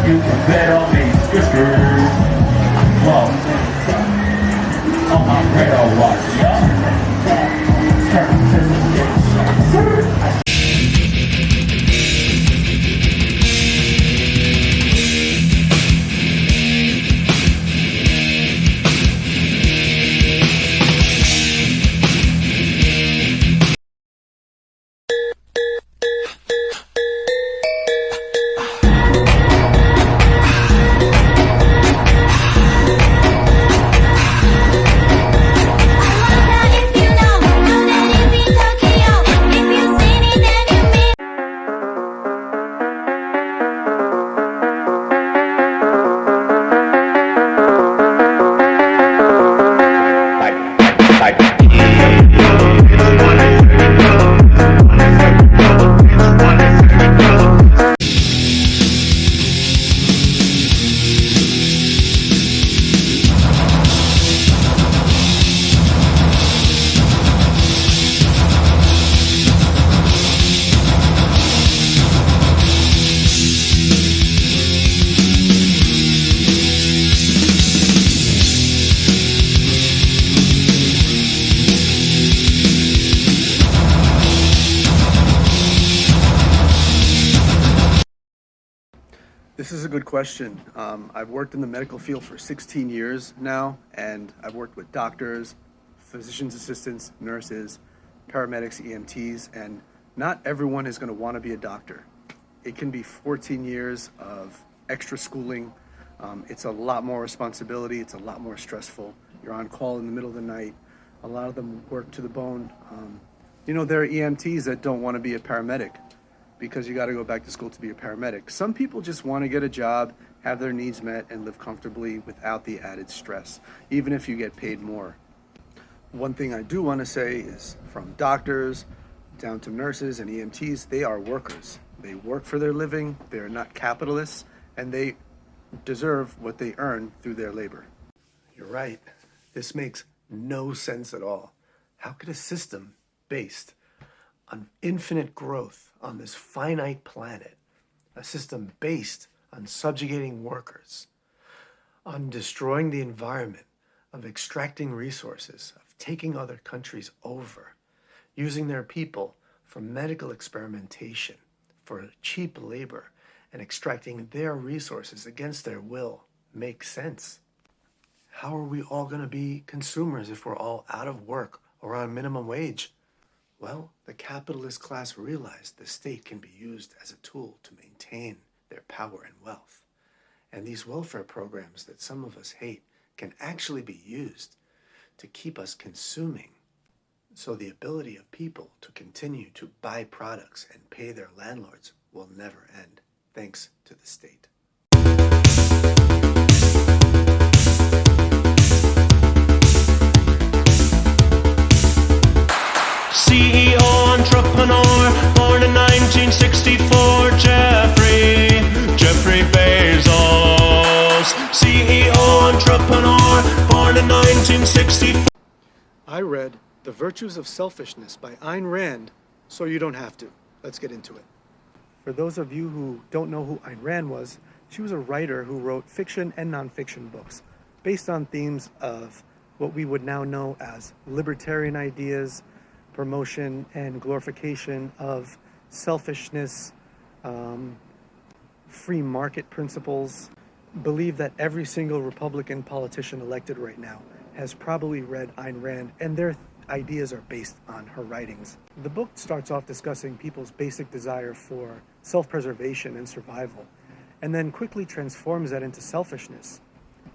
You can bet on me, sisters. Well, on my radar watch, yeah. Turn to the This is a good question. I've worked in the medical field for 16 years now, and I've worked with doctors, physician's assistants, nurses, paramedics, EMTs, and not everyone is going to want to be a doctor. It can be 14 years of extra schooling. It's a lot more responsibility. It's a lot more stressful. You're on call in the middle of the night. A lot of them work to the bone. There are EMTs that don't want to be a paramedic, because you got to go back to school to be a paramedic. Some people just want to get a job, have their needs met, and live comfortably without the added stress, even if you get paid more. One thing I do want to say is, from doctors down to nurses and EMTs, they are workers. They work for their living, they are not capitalists, and they deserve what they earn through their labor. You're right. This makes no sense at all. How could a system based on infinite growth on this finite planet, a system based on subjugating workers, on destroying the environment, of extracting resources, of taking other countries over, using their people for medical experimentation, for cheap labor, and extracting their resources against their will, make sense? How are we all going to be consumers if we're all out of work or on minimum wage? Well, the capitalist class realized the state can be used as a tool to maintain their power and wealth. And these welfare programs that some of us hate can actually be used to keep us consuming. So the ability of people to continue to buy products and pay their landlords will never end, thanks to the state. CEO, entrepreneur, born in 1964, Jeffrey Bezos. CEO, entrepreneur, born in 1964. I read The Virtues of Selfishness by Ayn Rand, so you don't have to. Let's get into it. For those of you who don't know who Ayn Rand was, she was a writer who wrote fiction and nonfiction books based on themes of what we would now know as libertarian ideas, promotion and glorification of selfishness, free market principles. Believe that every single Republican politician elected right now has probably read Ayn Rand, and their ideas are based on her writings. The book starts off discussing people's basic desire for self-preservation and survival, and then quickly transforms that into selfishness,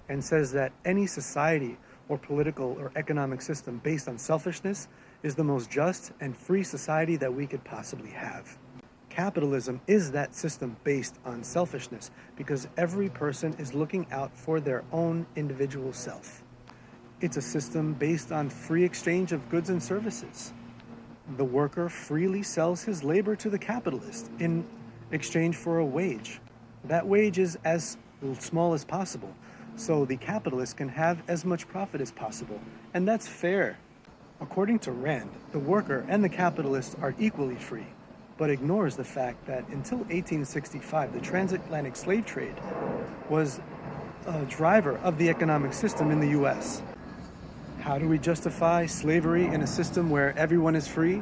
and says that any society or political or economic system based on selfishness is the most just and free society that we could possibly have. capitalism is that system based on selfishness because every person is looking out for their own individual self. It's a system based on free exchange of goods and services. The worker freely sells his labor to the capitalist in exchange for a wage. That wage is as small as possible, so the capitalist can have as much profit as possible, and that's fair. According to Rand, the worker and the capitalist are equally free, but ignores the fact that until 1865, the transatlantic slave trade was a driver of the economic system in the US. How do we justify slavery in a system where everyone is free,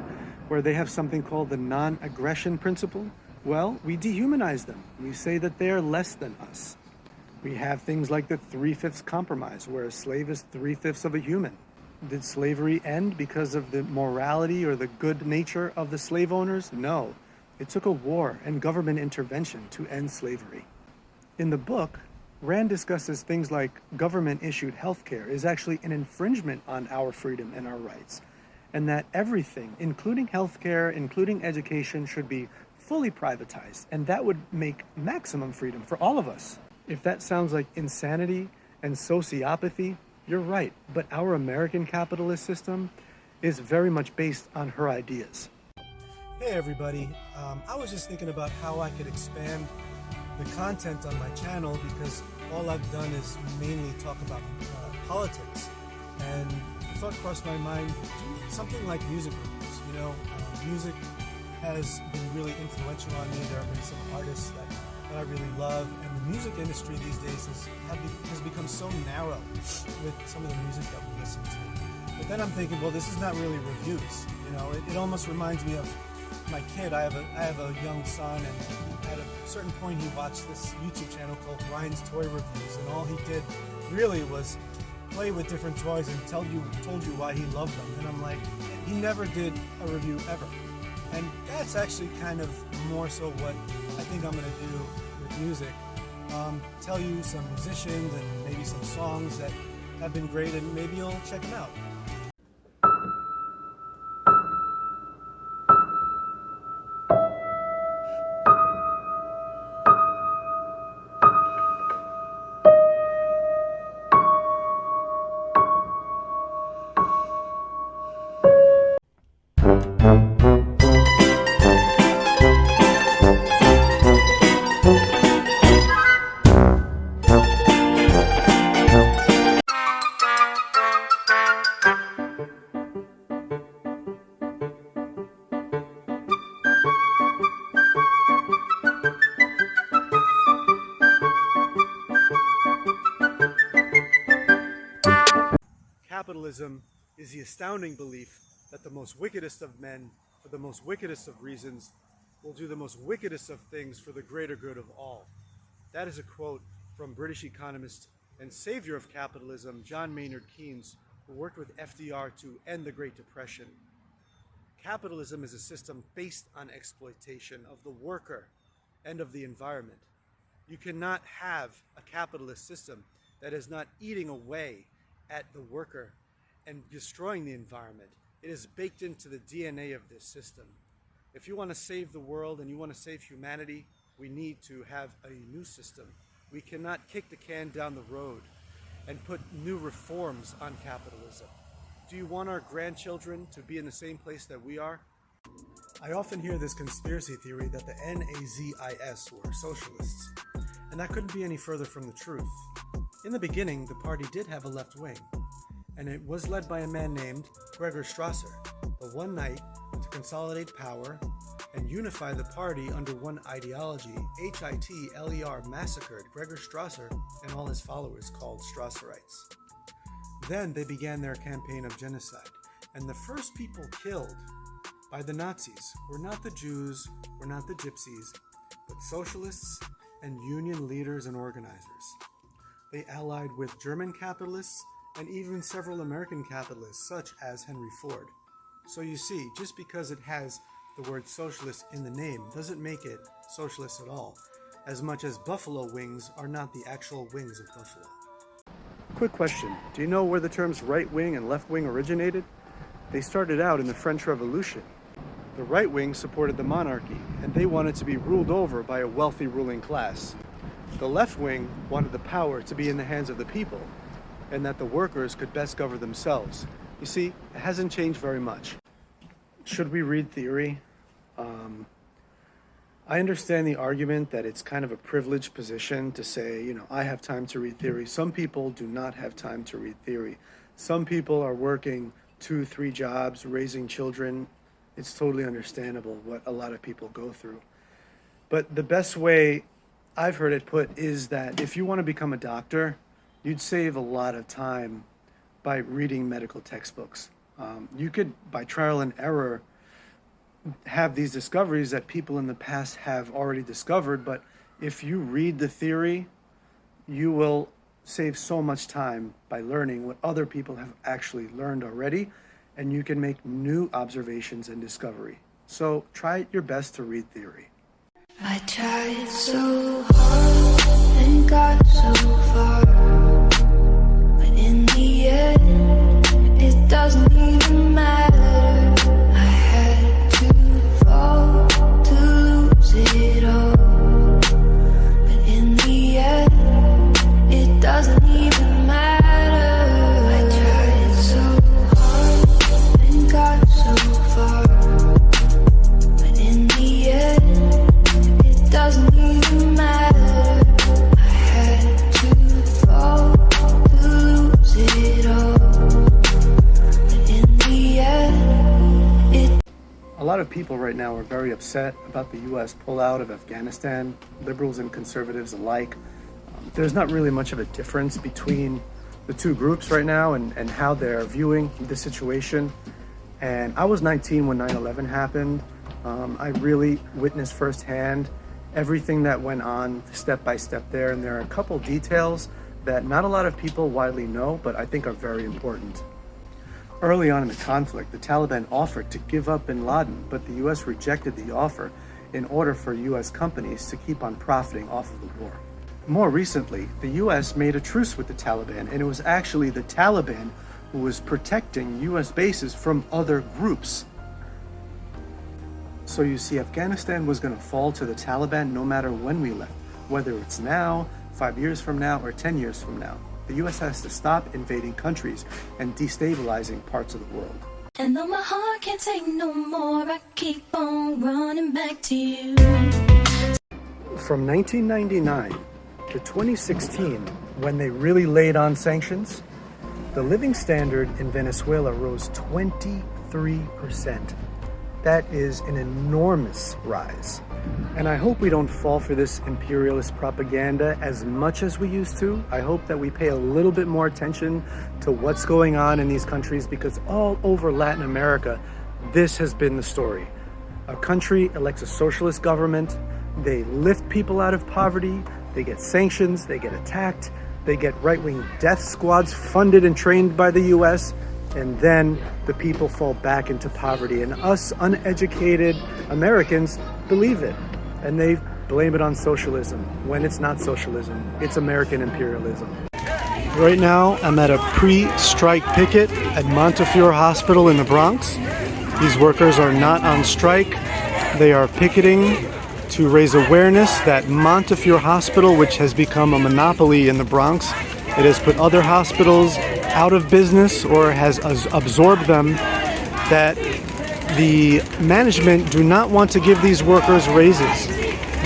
where they have something called the non-aggression principle? Well, we dehumanize them. We say that they are less than us. We have things like the 3/5 compromise, where a slave is 3/5 of a human. Did slavery end because of the morality or the good nature of the slave owners? No. It took a war and government intervention to end slavery. In the book, Rand discusses things like government-issued healthcare is actually an infringement on our freedom and our rights, and that everything, including healthcare, including education, should be fully privatized, and that would make maximum freedom for all of us. If that sounds like insanity and sociopathy, you're right, but our American capitalist system is very much based on her ideas. Hey everybody, I was just thinking about how I could expand the content on my channel because all I've done is mainly talk about politics, and the thought crossed my mind, do something like music reviews. Music has been really influential on me. There have been some artists that I really love, and the music industry these days has become so narrow with some of the music that we listen to. But then I'm thinking, well, this is not really reviews. It almost reminds me of my kid. I have a young son, and at a certain point he watched this YouTube channel called Ryan's Toy Reviews, and all he did really was play with different toys and told you why he loved them. And I'm like, he never did a review ever. And that's actually kind of more so what I think I'm going to do with music. Tell you some musicians and maybe some songs that have been great, and maybe you'll check them out. Capitalism is the astounding belief that the most wickedest of men, for the most wickedest of reasons, will do the most wickedest of things for the greater good of all. That is a quote from British economist and savior of capitalism, John Maynard Keynes, who worked with FDR to end the Great Depression. Capitalism is a system based on exploitation of the worker and of the environment. You cannot have a capitalist system that is not eating away at the worker and destroying the environment. It is baked into the DNA of this system. If you want to save the world and you want to save humanity, we need to have a new system. We cannot kick the can down the road and put new reforms on capitalism. Do you want our grandchildren to be in the same place that we are? I often hear this conspiracy theory that the Nazis were socialists, and that couldn't be any further from the truth. In the beginning, the party did have a left wing, and it was led by a man named Gregor Strasser. But one night, to consolidate power and unify the party under one ideology, Hitler massacred Gregor Strasser and all his followers, called Strasserites. Then they began their campaign of genocide, and the first people killed by the Nazis were not the Jews, were not the Gypsies, but socialists and union leaders and organizers. They allied with German capitalists and even several American capitalists, such as Henry Ford. So you see, just because it has the word socialist in the name doesn't make it socialist at all, as much as buffalo wings are not the actual wings of buffalo. Quick question, do you know where the terms right wing and left wing originated? They started out in the French Revolution. The right wing supported the monarchy and they wanted to be ruled over by a wealthy ruling class. The left wing wanted the power to be in the hands of the people, and that the workers could best govern themselves. You see, it hasn't changed very much. Should we read theory? I understand the argument that it's kind of a privileged position to say, I have time to read theory. Some people do not have time to read theory. Some people are working 2-3 jobs, raising children. It's totally understandable what a lot of people go through. But the best way I've heard it put is that if you want to become a doctor, you'd save a lot of time by reading medical textbooks. You could, by trial and error, have these discoveries that people in the past have already discovered, but if you read the theory, you will save so much time by learning what other people have actually learned already, and you can make new observations and discovery. So try your best to read theory. I tried so hard and got so far, but in the end, it doesn't even matter. I had to fall to lose it all, but in the end, it doesn't even matter. I tried so hard and got so far, but in the end, it doesn't even matter. I had to fall to lose it all, but in the end, it. A lot of people right now are very upset about the U.S. pullout of Afghanistan, liberals and conservatives alike. There's not really much of a difference between the two groups right now and how they're viewing the situation. And I was 19 when 9/11 happened. I really witnessed firsthand everything that went on step by step there. And there are a couple details that not a lot of people widely know, but I think are very important. Early on in the conflict, the Taliban offered to give up bin Laden, but the U.S. rejected the offer in order for U.S. companies to keep on profiting off of the war. More recently, the U.S. made a truce with the Taliban, and it was actually the Taliban who was protecting U.S. bases from other groups. So you see, Afghanistan was going to fall to the Taliban no matter when we left, whether it's now, 5 years from now, or 10 years from now. The U.S. has to stop invading countries and destabilizing parts of the world. And though my heart can't take no more, I keep on running back to you. From 1999 to 2016, when they really laid on sanctions, the living standard in Venezuela rose 23%. That is an enormous rise. And I hope we don't fall for this imperialist propaganda as much as we used to. I hope that we pay a little bit more attention to what's going on in these countries, because all over Latin America, this has been the story. A country elects a socialist government, they lift people out of poverty, they get sanctions, they get attacked, they get right-wing death squads funded and trained by the US, and then the people fall back into poverty. And us uneducated Americans believe it, and they blame it on socialism, when it's not socialism, it's American imperialism. Right now, I'm at a pre-strike picket at Montefiore Hospital in the Bronx. These workers are not on strike. They are picketing to raise awareness that Montefiore Hospital, which has become a monopoly in the Bronx, it has put other hospitals out of business or has absorbed them, that the management do not want to give these workers raises,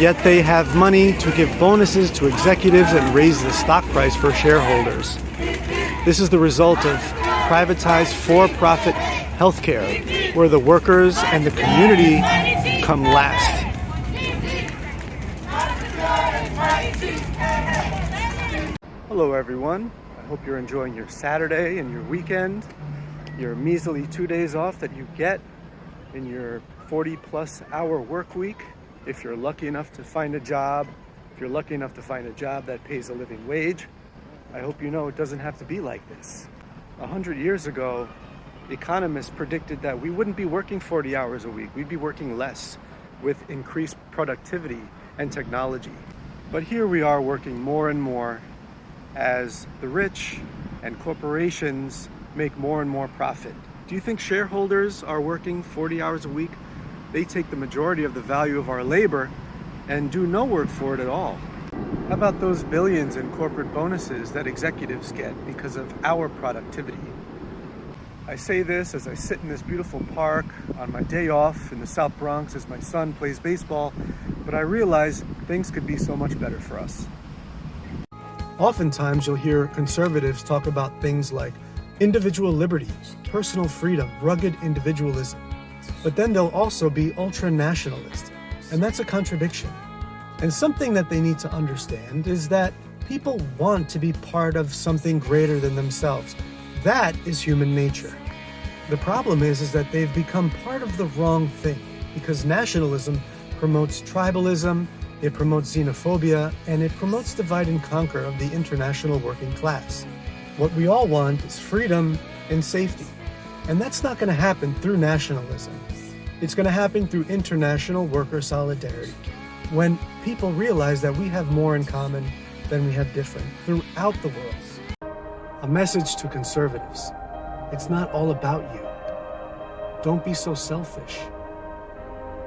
yet they have money to give bonuses to executives and raise the stock price for shareholders. This is the result of privatized for-profit healthcare, where the workers and the community come last. Hello everyone, I hope you're enjoying your Saturday and your weekend, your measly 2 days off that you get in your 40-plus hour work week. If you're lucky enough to find a job, that pays a living wage, I hope you know it doesn't have to be like this. 100 years ago, economists predicted that we wouldn't be working 40 hours a week, we'd be working less with increased productivity and technology. But here we are working more and more as the rich and corporations make more and more profit. Do you think shareholders are working 40 hours a week They take the majority of the value of our labor and do no work for it at all. How about those billions in corporate bonuses that executives get because of our productivity? I say this as I sit in this beautiful park on my day off in the South Bronx as my son plays baseball, but I realize things could be so much better for us. Oftentimes you'll hear conservatives talk about things like individual liberty, personal freedom, rugged individualism. But then they'll also be ultra-nationalist, and that's a contradiction. And something that they need to understand is that people want to be part of something greater than themselves. That is human nature. The problem is that they've become part of the wrong thing, because nationalism promotes tribalism, it promotes xenophobia, and it promotes divide and conquer of the international working class. What we all want is freedom and safety. And that's not going to happen through nationalism. It's going to happen through international worker solidarity, when people realize that we have more in common than we have different throughout the world. A message to conservatives: it's not all about you. Don't be so selfish.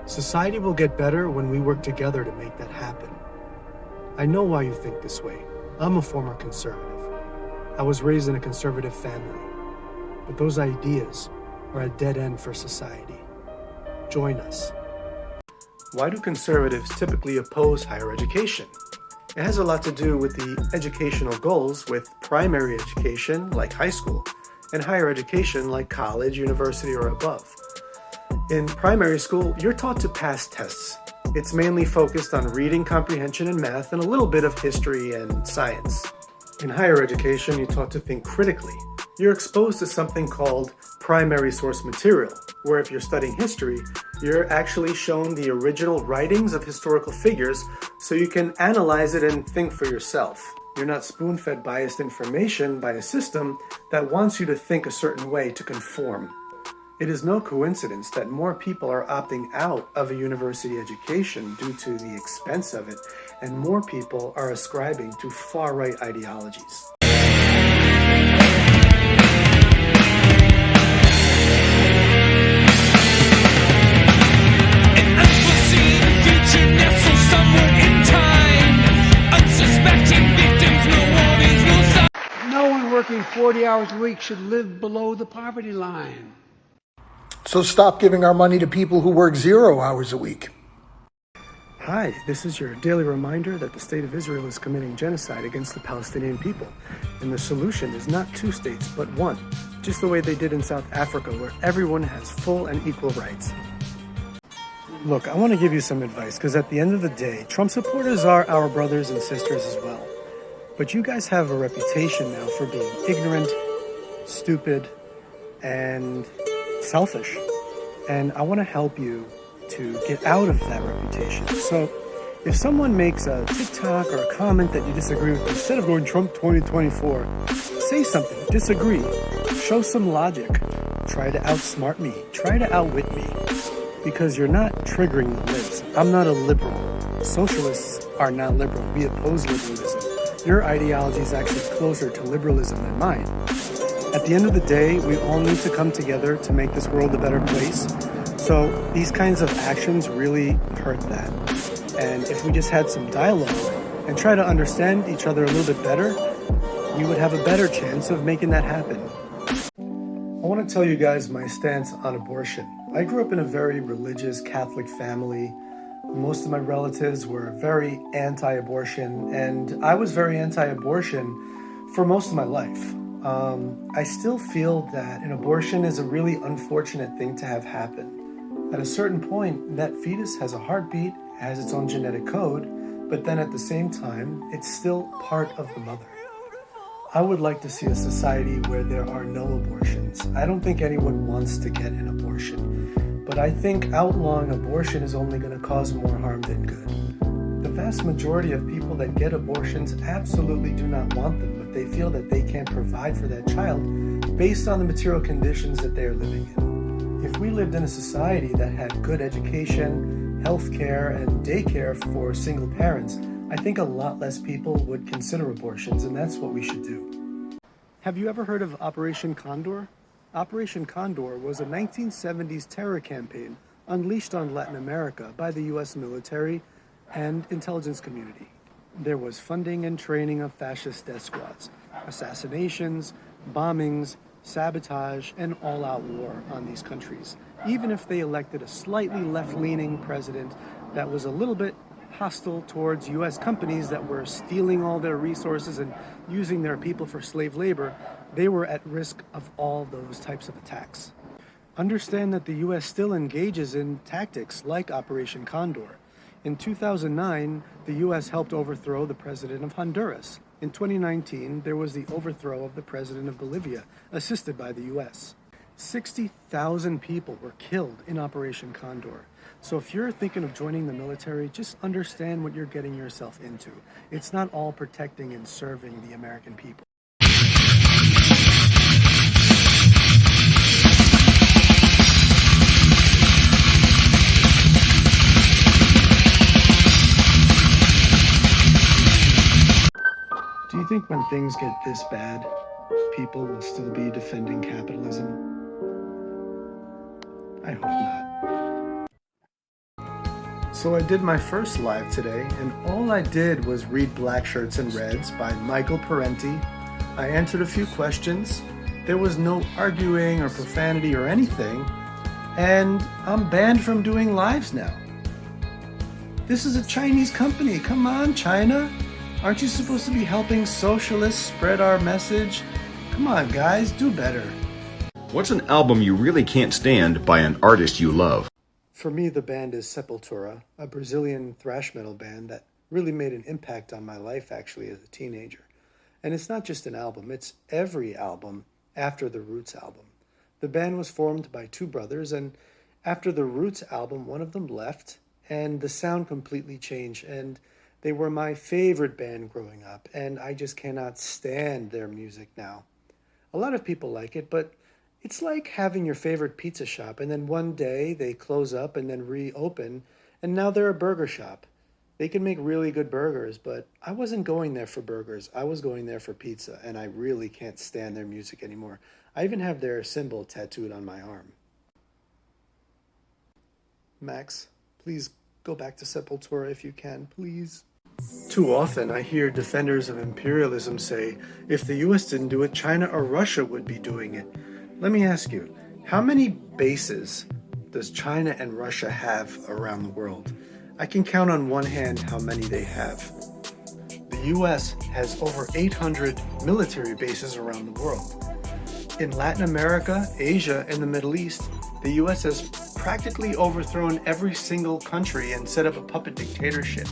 Society will get better when we work together to make that happen. I know why you think this way. I'm a former conservative. I was raised in a conservative family. But those ideas are a dead end for society. Join us. Why do conservatives typically oppose higher education? It has a lot to do with the educational goals with primary education, like high school, and higher education, like college, university, or above. In primary school, you're taught to pass tests. It's mainly focused on reading comprehension and math and a little bit of history and science. In higher education, you're taught to think critically. You're exposed to something called primary source material, where if you're studying history, you're actually shown the original writings of historical figures so you can analyze it and think for yourself. You're not spoon-fed biased information by a system that wants you to think a certain way to conform. It is no coincidence that more people are opting out of a university education due to the expense of it, and more people are ascribing to far-right ideologies. No one working 40 hours a week should live below the poverty line. So stop giving our money to people who work 0 hours a week. Hi, this is your daily reminder that the state of Israel is committing genocide against the Palestinian people. And the solution is not 2 states, but 1, just the way they did in South Africa, where everyone has full and equal rights. Look, I want to give you some advice, because at the end of the day, Trump supporters are our brothers and sisters as well. But you guys have a reputation now for being ignorant, stupid, and selfish. And I want to help you to get out of that reputation. So if someone makes a TikTok or a comment that you disagree with, instead of going Trump 2024, say something, disagree, show some logic, try to outsmart me, try to outwit me, because you're not triggering the libs. I'm not a liberal. Socialists are not liberal. We oppose liberalism. Your ideology is actually closer to liberalism than mine. At the end of the day, we all need to come together to make this world a better place. So these kinds of actions really hurt that. And if we just had some dialogue and try to understand each other a little bit better, we would have a better chance of making that happen. I want to tell you guys my stance on abortion. I grew up in a very religious Catholic family. Most of my relatives were very anti-abortion, and I was very anti-abortion for most of my life. I still feel that an abortion is a really unfortunate thing to have happen. At a certain point, that fetus has a heartbeat, has its own genetic code, but then at the same time, it's still part of the mother. I would like to see a society where there are no abortions. I don't think anyone wants to get an abortion, but I think outlawing abortion is only going to cause more harm than good. The vast majority of people that get abortions absolutely do not want them, but they feel that they can't provide for that child based on the material conditions that they are living in. If we lived in a society that had good education, health care, and daycare for single parents, I think a lot less people would consider abortions, and that's what we should do. Have you ever heard of Operation Condor? Operation Condor was a 1970s terror campaign unleashed on Latin America by the US military and intelligence community. There was funding and training of fascist death squads, assassinations, bombings, sabotage, and all-out war on these countries, even if they elected a slightly left-leaning president that was a little bit hostile towards US companies that were stealing all their resources and using their people for slave labor. They were at risk of all those types of attacks. Understand that the US still engages in tactics like Operation Condor. In 2009, the US helped overthrow the president of Honduras. In 2019, there was the overthrow of the president of Bolivia, assisted by the US. 60,000 people were killed in Operation Condor. So if you're thinking of joining the military, just understand what you're getting yourself into. It's not all protecting and serving the American people. Do you think when things get this bad, people will still be defending capitalism? I hope not. So I did my first live today, and all I did was read Black Shirts and Reds by Michael Parenti. I answered a few questions. There was no arguing or profanity or anything, and I'm banned from doing lives now. This is a Chinese company. Come on, China. Aren't you supposed to be helping socialists spread our message? Come on, guys, do better. What's an album you really can't stand by an artist you love? For me, the band is Sepultura, a Brazilian thrash metal band that really made an impact on my life, actually, as a teenager. And it's not just an album, it's every album after the Roots album. The band was formed by two brothers, and after the Roots album, one of them left, and the sound completely changed, and they were my favorite band growing up, and I just cannot stand their music now. A lot of people like it, but it's like having your favorite pizza shop, and then one day they close up and then reopen, and now they're a burger shop. They can make really good burgers, but I wasn't going there for burgers. I was going there for pizza, and I really can't stand their music anymore. I even have their symbol tattooed on my arm. Max, please go back to Sepultura if you can, please. Too often I hear defenders of imperialism say, if the US didn't do it, China or Russia would be doing it. Let me ask you, how many bases does China and Russia have around the world? I can count on one hand how many they have. The US has over 800 military bases around the world. In Latin America, Asia, and the Middle East, the US has practically overthrown every single country and set up a puppet dictatorship.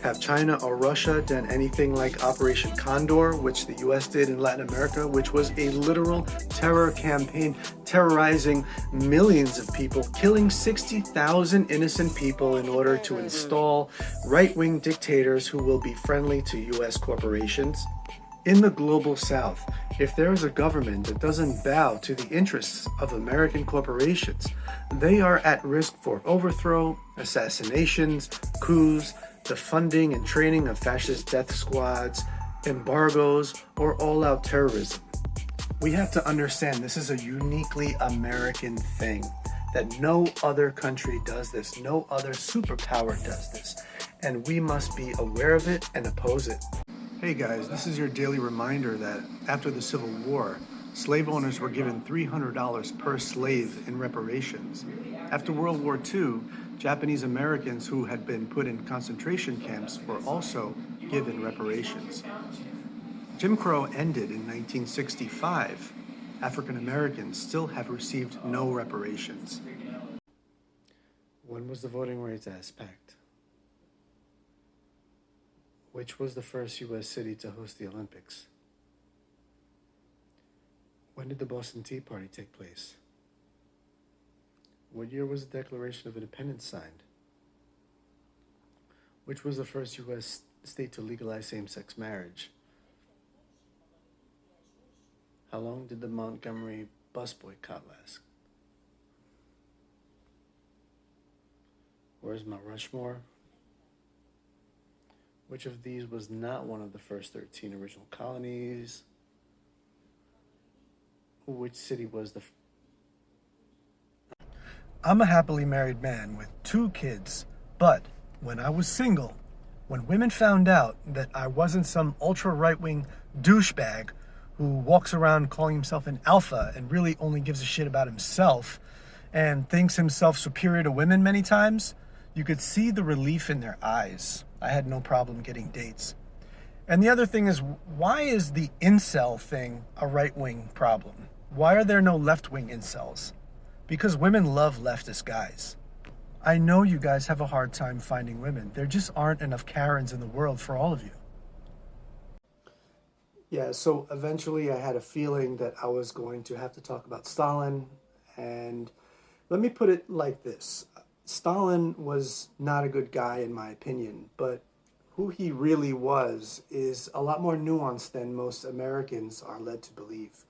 Have China or Russia done anything like Operation Condor, which the US did in Latin America, which was a literal terror campaign terrorizing millions of people, killing 60,000 innocent people in order to install right-wing dictators who will be friendly to US corporations? In the global south, if there is a government that doesn't bow to the interests of American corporations, they are at risk for overthrow, assassinations, coups, the funding and training of fascist death squads, embargoes, or all-out terrorism. We have to understand this is a uniquely American thing, that no other country does this, no other superpower does this, and we must be aware of it and oppose it. Hey guys, this is your daily reminder that after the Civil War, slave owners were given $300 per slave in reparations. After World War II, Japanese Americans who had been put in concentration camps were also given reparations. Jim Crow ended in 1965. African Americans still have received no reparations. When was the Voting Rights Act? Which was the first U.S. city to host the Olympics? When did the Boston Tea Party take place? What year was the Declaration of Independence signed? Which was the first U.S. state to legalize same-sex marriage? How long did the Montgomery bus boycott last? Where's Mount Rushmore? Which of these was not one of the first 13 original colonies? Which city was the... I'm a happily married man with 2 kids, but when I was single, when women found out that I wasn't some ultra right-wing douchebag who walks around calling himself an alpha and really only gives a shit about himself and thinks himself superior to women many times, you could see the relief in their eyes. I had no problem getting dates. And the other thing is, why is the incel thing a right-wing problem? Why are there no left-wing incels? Because women love leftist guys. I know you guys have a hard time finding women. There just aren't enough Karens in the world for all of you. Yeah, so eventually I had a feeling that I was going to have to talk about Stalin. And let me put it like this. Stalin was not a good guy in my opinion, but who he really was is a lot more nuanced than most Americans are led to believe.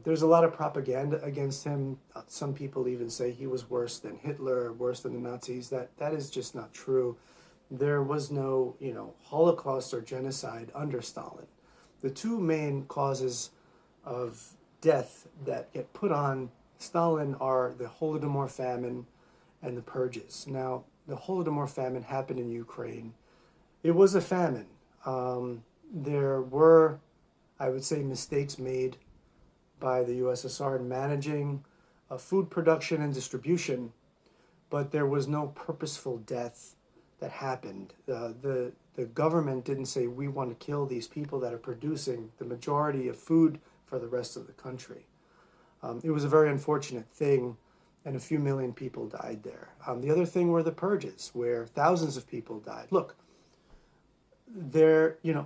There's a lot of propaganda against him. Some people even say he was worse than Hitler, worse than the Nazis. That is just not true. There was no, Holocaust or genocide under Stalin. The 2 main causes of death that get put on Stalin are the Holodomor famine and the purges. Now, the Holodomor famine happened in Ukraine. It was a famine. There were, I would say, mistakes made by the USSR in managing food production and distribution, but there was no purposeful death that happened. The government didn't say, we want to kill these people that are producing the majority of food for the rest of the country. It was a very unfortunate thing, and a few million people died there. The other thing were the purges, where thousands of people died. Look,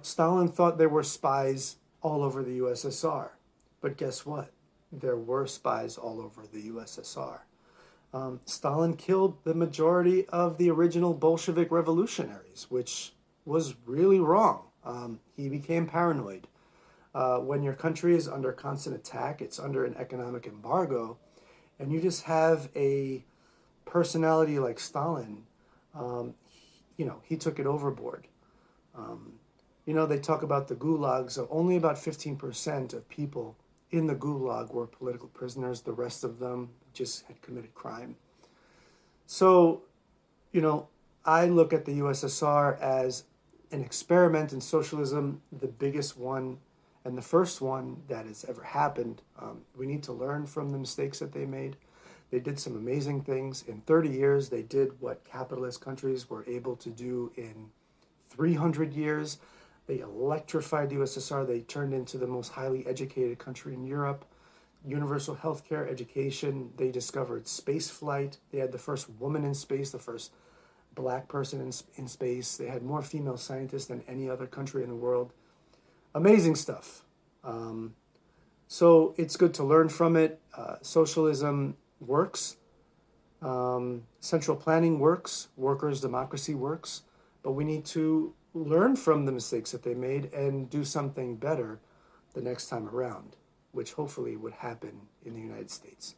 Stalin thought there were spies all over the USSR. But guess what? There were spies all over the USSR. Stalin killed the majority of the original Bolshevik revolutionaries, which was really wrong. He became paranoid. When your country is under constant attack, it's under an economic embargo, and you just have a personality like Stalin, he took it overboard. They talk about the gulags, so only about 15% of people in the gulag were political prisoners. The rest of them just had committed crime. So, I look at the USSR as an experiment in socialism, the biggest one and the first one that has ever happened. We need to learn from the mistakes that they made. They did some amazing things. In 30 years, they did what capitalist countries were able to do in 300 years. They electrified the USSR. They turned into the most highly educated country in Europe. Universal healthcare, education. They discovered space flight. They had the first woman in space, the first black person in space. They had more female scientists than any other country in the world. Amazing stuff. So it's good to learn from it. Socialism works. Central planning works. Workers' democracy works. But we need to learn from the mistakes that they made and do something better the next time around, which hopefully would happen in the United States.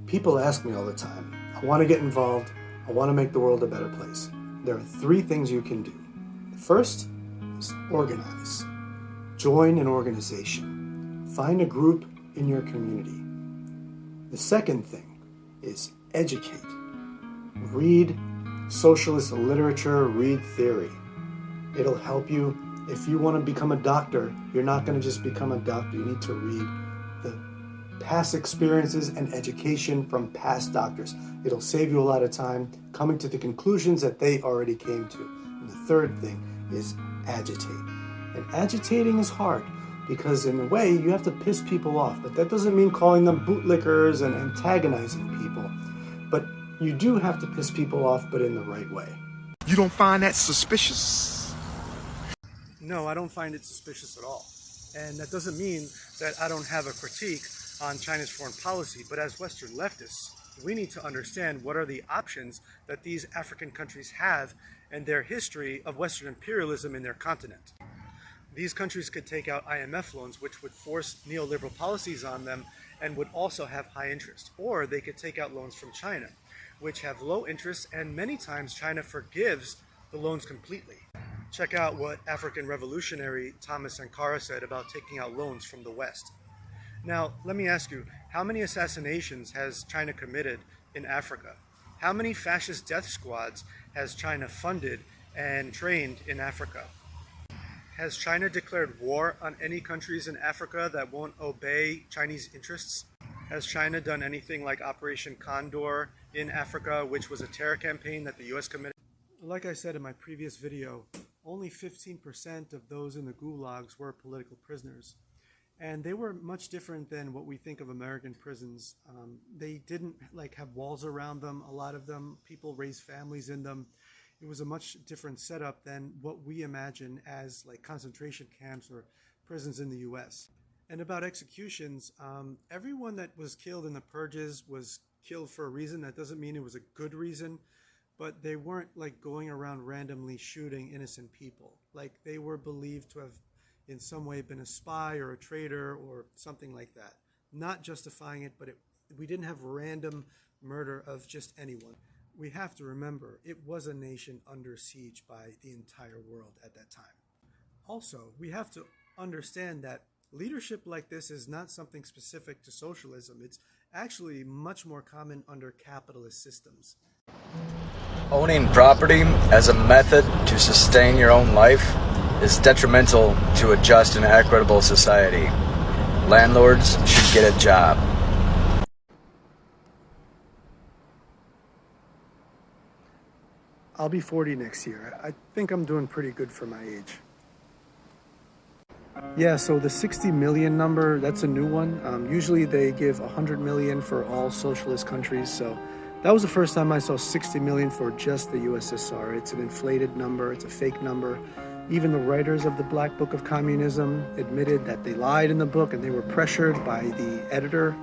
People ask me all the time, I want to get involved, I want to make the world a better place. There are 3 things you can do. The first is organize. Join an organization. Find a group in your community. The second thing is educate. Read socialist literature, read theory. It'll help you. If you want to become a doctor, you're not going to just become a doctor. You need to read the past experiences and education from past doctors. It'll save you a lot of time coming to the conclusions that they already came to. And the third thing is agitate. And agitating is hard because in a way you have to piss people off, but that doesn't mean calling them bootlickers and antagonizing people. But you do have to piss people off, but in the right way. You don't find that suspicious? No, I don't find it suspicious at all. And that doesn't mean that I don't have a critique on China's foreign policy, but as Western leftists, we need to understand what are the options that these African countries have and their history of Western imperialism in their continent. These countries could take out IMF loans, which would force neoliberal policies on them and would also have high interest. Or they could take out loans from China, which have low interest, and many times China forgives the loans completely. Check out what African revolutionary Thomas Sankara said about taking out loans from the West. Now, let me ask you, how many assassinations has China committed in Africa? How many fascist death squads has China funded and trained in Africa? Has China declared war on any countries in Africa that won't obey Chinese interests? Has China done anything like Operation Condor in Africa, which was a terror campaign that the US committed? Like I said in my previous video, only 15% of those in the gulags were political prisoners. And they were much different than what we think of American prisons. They didn't have walls around them. A lot of them, people raised families in them. It was a much different setup than what we imagine as concentration camps or prisons in the US. And about executions, everyone that was killed in the purges was killed for a reason. That doesn't mean it was a good reason, but they weren't going around randomly shooting innocent people. They were believed to have in some way been a spy or a traitor or something like that. Not justifying it, but we didn't have random murder of just anyone. We have to remember, it was a nation under siege by the entire world at that time. Also, we have to understand that leadership like this is not something specific to socialism. It's actually much more common under capitalist systems. Owning property as a method to sustain your own life is detrimental to a just and equitable society. Landlords should get a job. I'll be 40 next year. I think I'm doing pretty good for my age. Yeah, so the 60 million number, that's a new one. Usually they give 100 million for all socialist countries, so that was the first time I saw 60 million for just the USSR. It's an inflated number, it's a fake number. Even the writers of the Black Book of Communism admitted that they lied in the book and they were pressured by the editor.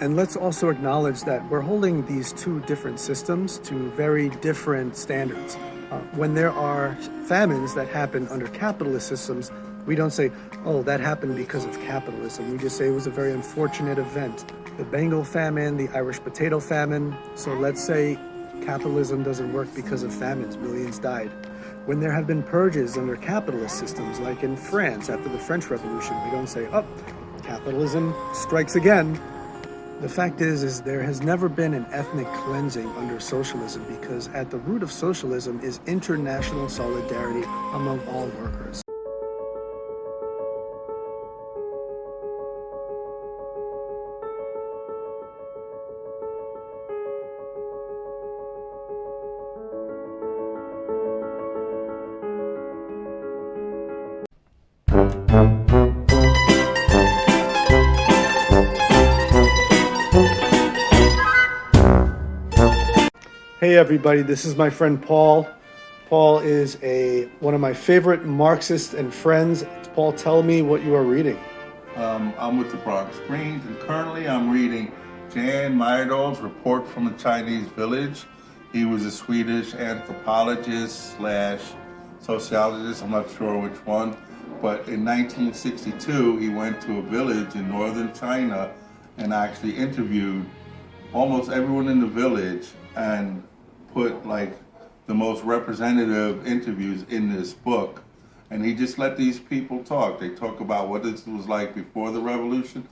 And let's also acknowledge that we're holding these two different systems to very different standards. When there are famines that happen under capitalist systems, we don't say, oh, that happened because of capitalism. We just say it was a very unfortunate event. The Bengal famine, the Irish potato famine. So let's say capitalism doesn't work because of famines, millions died. When there have been purges under capitalist systems, like in France after the French Revolution, we don't say, oh, capitalism strikes again. The fact is there has never been an ethnic cleansing under socialism because at the root of socialism is international solidarity among all workers. Hey everybody, this is my friend Paul. Paul is one of my favorite Marxists and friends. Paul, tell me what you are reading. I'm with the Bronx Greens, and currently I'm reading Jan Myrdal's Report from a Chinese Village. He was a Swedish anthropologist / sociologist, I'm not sure which one, but in 1962 he went to a village in northern China and actually interviewed almost everyone in the village and put the most representative interviews in this book. And he just let these people talk. They talk about what it was like before the revolution,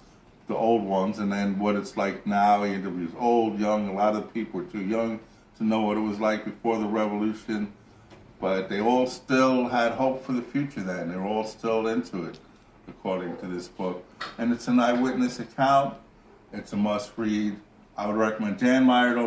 the old ones, and then what it's like now. He interviews old, young. A lot of people were too young to know what it was like before the revolution, but they all still had hope for the future then. They were all still into it, according to this book. And it's an eyewitness account. It's a must read. I would recommend Jan Myrdal.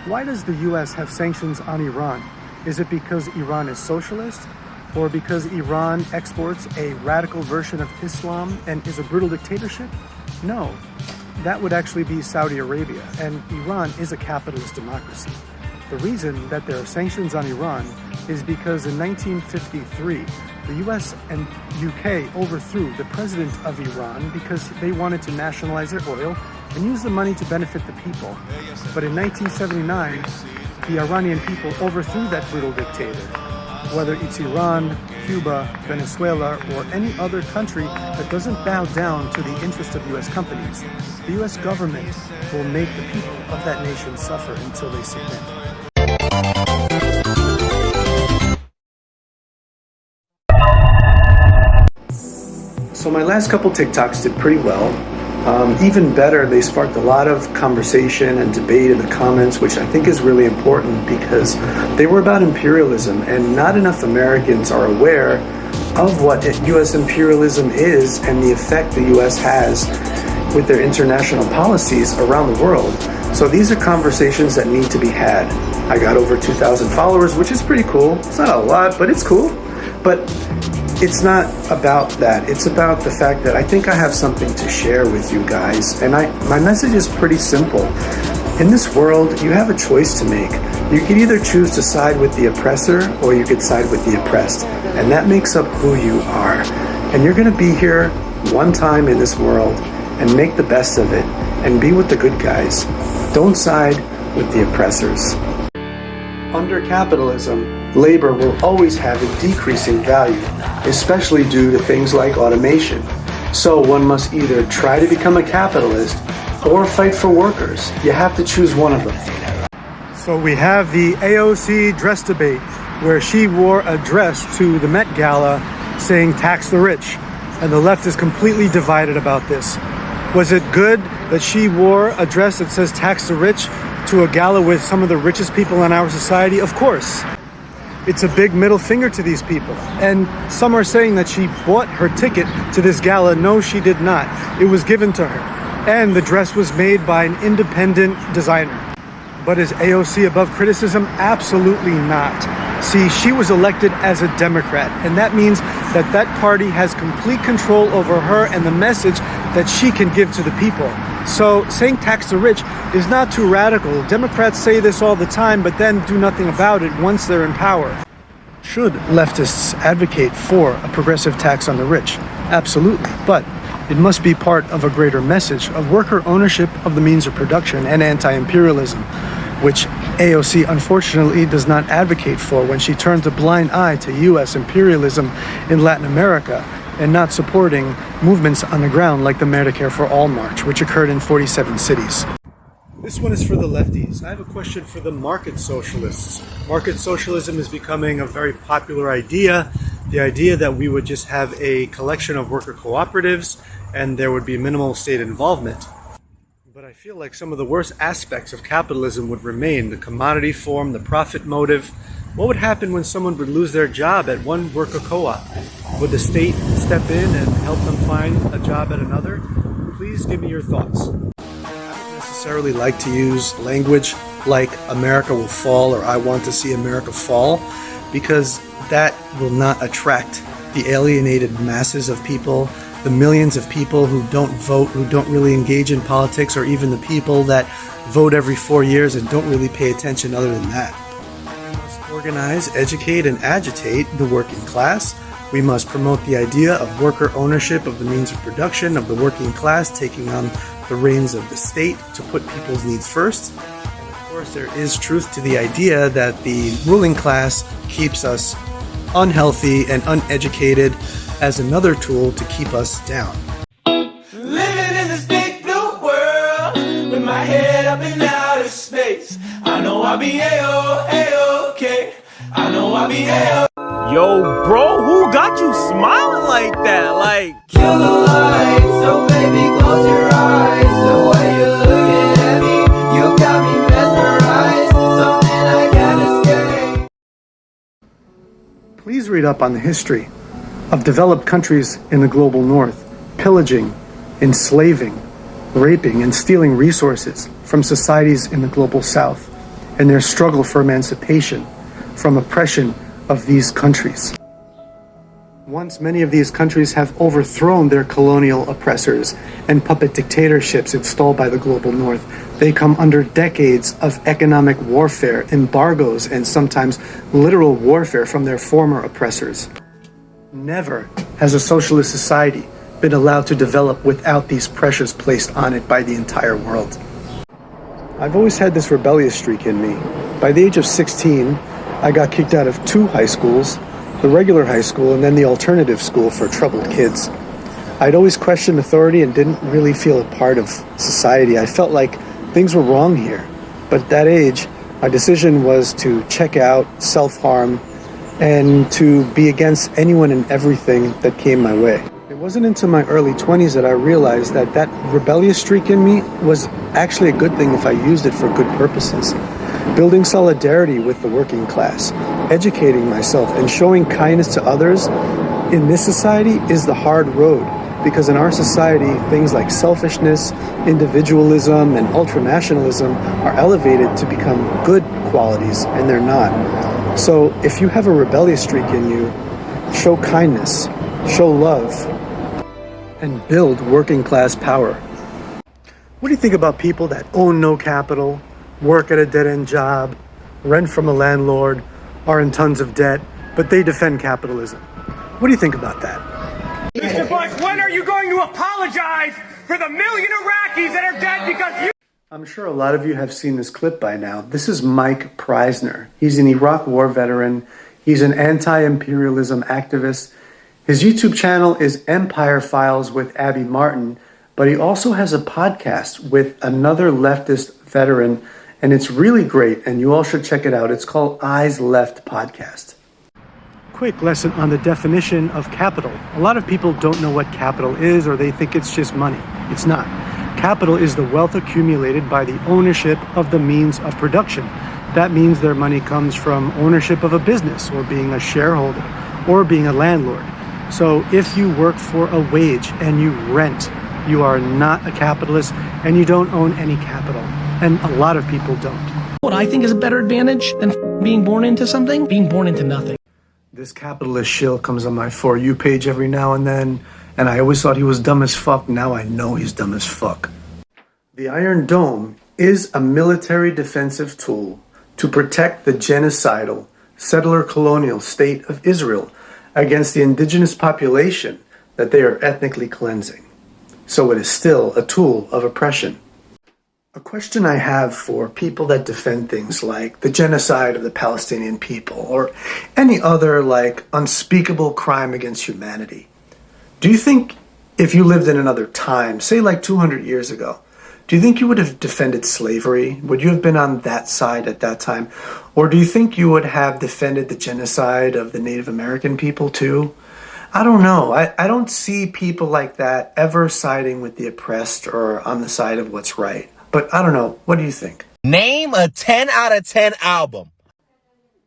Why does the US have sanctions on Iran? Is it because Iran is socialist? Or because Iran exports a radical version of Islam and is a brutal dictatorship? No, that would actually be Saudi Arabia, and Iran is a capitalist democracy. The reason that there are sanctions on Iran is because in 1953, the US and UK overthrew the president of Iran because they wanted to nationalize their oil and use the money to benefit the people. But in 1979, the Iranian people overthrew that brutal dictator. Whether it's Iran, Cuba, Venezuela, or any other country that doesn't bow down to the interest of U.S. companies, the U.S. government will make the people of that nation suffer until they submit. So my last couple TikToks did pretty well. Even better, they sparked a lot of conversation and debate in the comments, which I think is really important because they were about imperialism, and not enough Americans are aware of what U.S. imperialism is and the effect the U.S. has with their international policies around the world. So these are conversations that need to be had. I got over 2,000 followers, which is pretty cool. It's not a lot, but it's cool. But it's not about that. It's about the fact that I think I have something to share with you guys. And my message is pretty simple. In this world, you have a choice to make. You can either choose to side with the oppressor or you could side with the oppressed. And that makes up who you are. And you're going to be here one time in this world and make the best of it and be with the good guys. Don't side with the oppressors. Under capitalism, labor will always have a decreasing value, especially due to things like automation. So one must either try to become a capitalist or fight for workers. You have to choose one of them. So we have the AOC dress debate, where she wore a dress to the Met Gala saying tax the rich, and the left is completely divided about this. Was it good that she wore a dress that says tax the rich to a gala with some of the richest people in our society? Of course. It's a big middle finger to these people. And some are saying that she bought her ticket to this gala. No, she did not. It was given to her. And the dress was made by an independent designer. But is AOC above criticism? Absolutely not. See, she was elected as a Democrat, and that means that that party has complete control over her and the message that she can give to the people. So saying tax the rich is not too radical. Democrats say this all the time, but then do nothing about it once they're in power. Should leftists advocate for a progressive tax on the rich? Absolutely, but it must be part of a greater message of worker ownership of the means of production and anti-imperialism, which AOC unfortunately does not advocate for when she turns a blind eye to U.S. imperialism in Latin America and not supporting movements on the ground like the Medicare for All March, which occurred in 47 cities. This one is for the lefties. I have a question for the market socialists. Market socialism is becoming a very popular idea. The idea that we would just have a collection of worker cooperatives and there would be minimal state involvement. But I feel like some of the worst aspects of capitalism would remain: the commodity form, the profit motive. What would happen when someone would lose their job at one worker co-op? Would the state step in and help them find a job at another? Please give me your thoughts. I don't necessarily like to use language like America will fall or I want to see America fall, because that will not attract the alienated masses of people, the millions of people who don't vote, who don't really engage in politics, or even the people that vote every 4 years and don't really pay attention other than that. We must organize, educate, and agitate the working class. We must promote the idea of worker ownership of the means of production, of the working class taking on the reins of the state to put people's needs first. And of course, there is truth to the idea that the ruling class keeps us unhealthy and uneducated as another tool to keep us down. Living in this big blue world with my head up in outer space. I know I'll be A-OK. I know I'll be A-OK. Yo, bro, who got you smiling like that? Like, Kill the lights, so baby, close your eyes. The way you're looking at me, you got me mesmerized. Something I can't escape. Please read up on the history of developed countries in the global north, pillaging, enslaving, raping, and stealing resources from societies in the global south, and their struggle for emancipation from oppression of these countries. Once many of these countries have overthrown their colonial oppressors and puppet dictatorships installed by the global north, they come under decades of economic warfare, embargoes, and sometimes literal warfare from their former oppressors. Never has a socialist society been allowed to develop without these pressures placed on it by the entire world. I've always had this rebellious streak in me. By the age of 16, I got kicked out of 2 high schools, the regular high school and then the alternative school for troubled kids. I'd always questioned authority and didn't really feel a part of society. I felt like things were wrong here. But at that age, my decision was to check out, self-harm, and to be against anyone and everything that came my way. It wasn't until my early 20s that I realized that that rebellious streak in me was actually a good thing if I used it for good purposes. Building solidarity with the working class, educating myself, and showing kindness to others in this society is the hard road. Because in our society, things like selfishness, individualism, and ultranationalism are elevated to become good qualities, and they're not. So if you have a rebellious streak in you, show kindness, show love, and build working class power. What do you think about people that own no capital, work at a dead-end job, rent from a landlord, are in tons of debt, but they defend capitalism? What do you think about that? Mr. Bush, when are you going to apologize for the million Iraqis that are dead because you... I'm sure a lot of you have seen this clip by now. This is Mike Preisner. He's an Iraq war veteran. He's an anti-imperialism activist. His YouTube channel is Empire Files with Abby Martin, but he also has a podcast with another leftist veteran, and it's really great, and you all should check it out. It's called Eyes Left Podcast. Quick lesson on the definition of capital. A lot of people don't know what capital is, or they think it's just money. It's not. Capital is the wealth accumulated by the ownership of the means of production. That means their money comes from ownership of a business, or being a shareholder, or being a landlord. So if you work for a wage and you rent, you are not a capitalist and you don't own any capital. And a lot of people don't. What I think is a better advantage than being born into something, being born into nothing. This capitalist shill comes on my For You page every now and then, and I always thought he was dumb as fuck. Now I know he's dumb as fuck. The Iron Dome is a military defensive tool to protect the genocidal, settler colonial state of Israel against the indigenous population that they are ethnically cleansing. So it is still a tool of oppression. A question I have for people that defend things like the genocide of the Palestinian people or any other like unspeakable crime against humanity. Do you think if you lived in another time, say like 200 years ago, do you think you would have defended slavery? Would you have been on that side at that time? Or do you think you would have defended the genocide of the Native American people too? I don't know. I don't see people like that ever siding with the oppressed or on the side of what's right. But I don't know. What do you think? Name a 10 out of 10 album.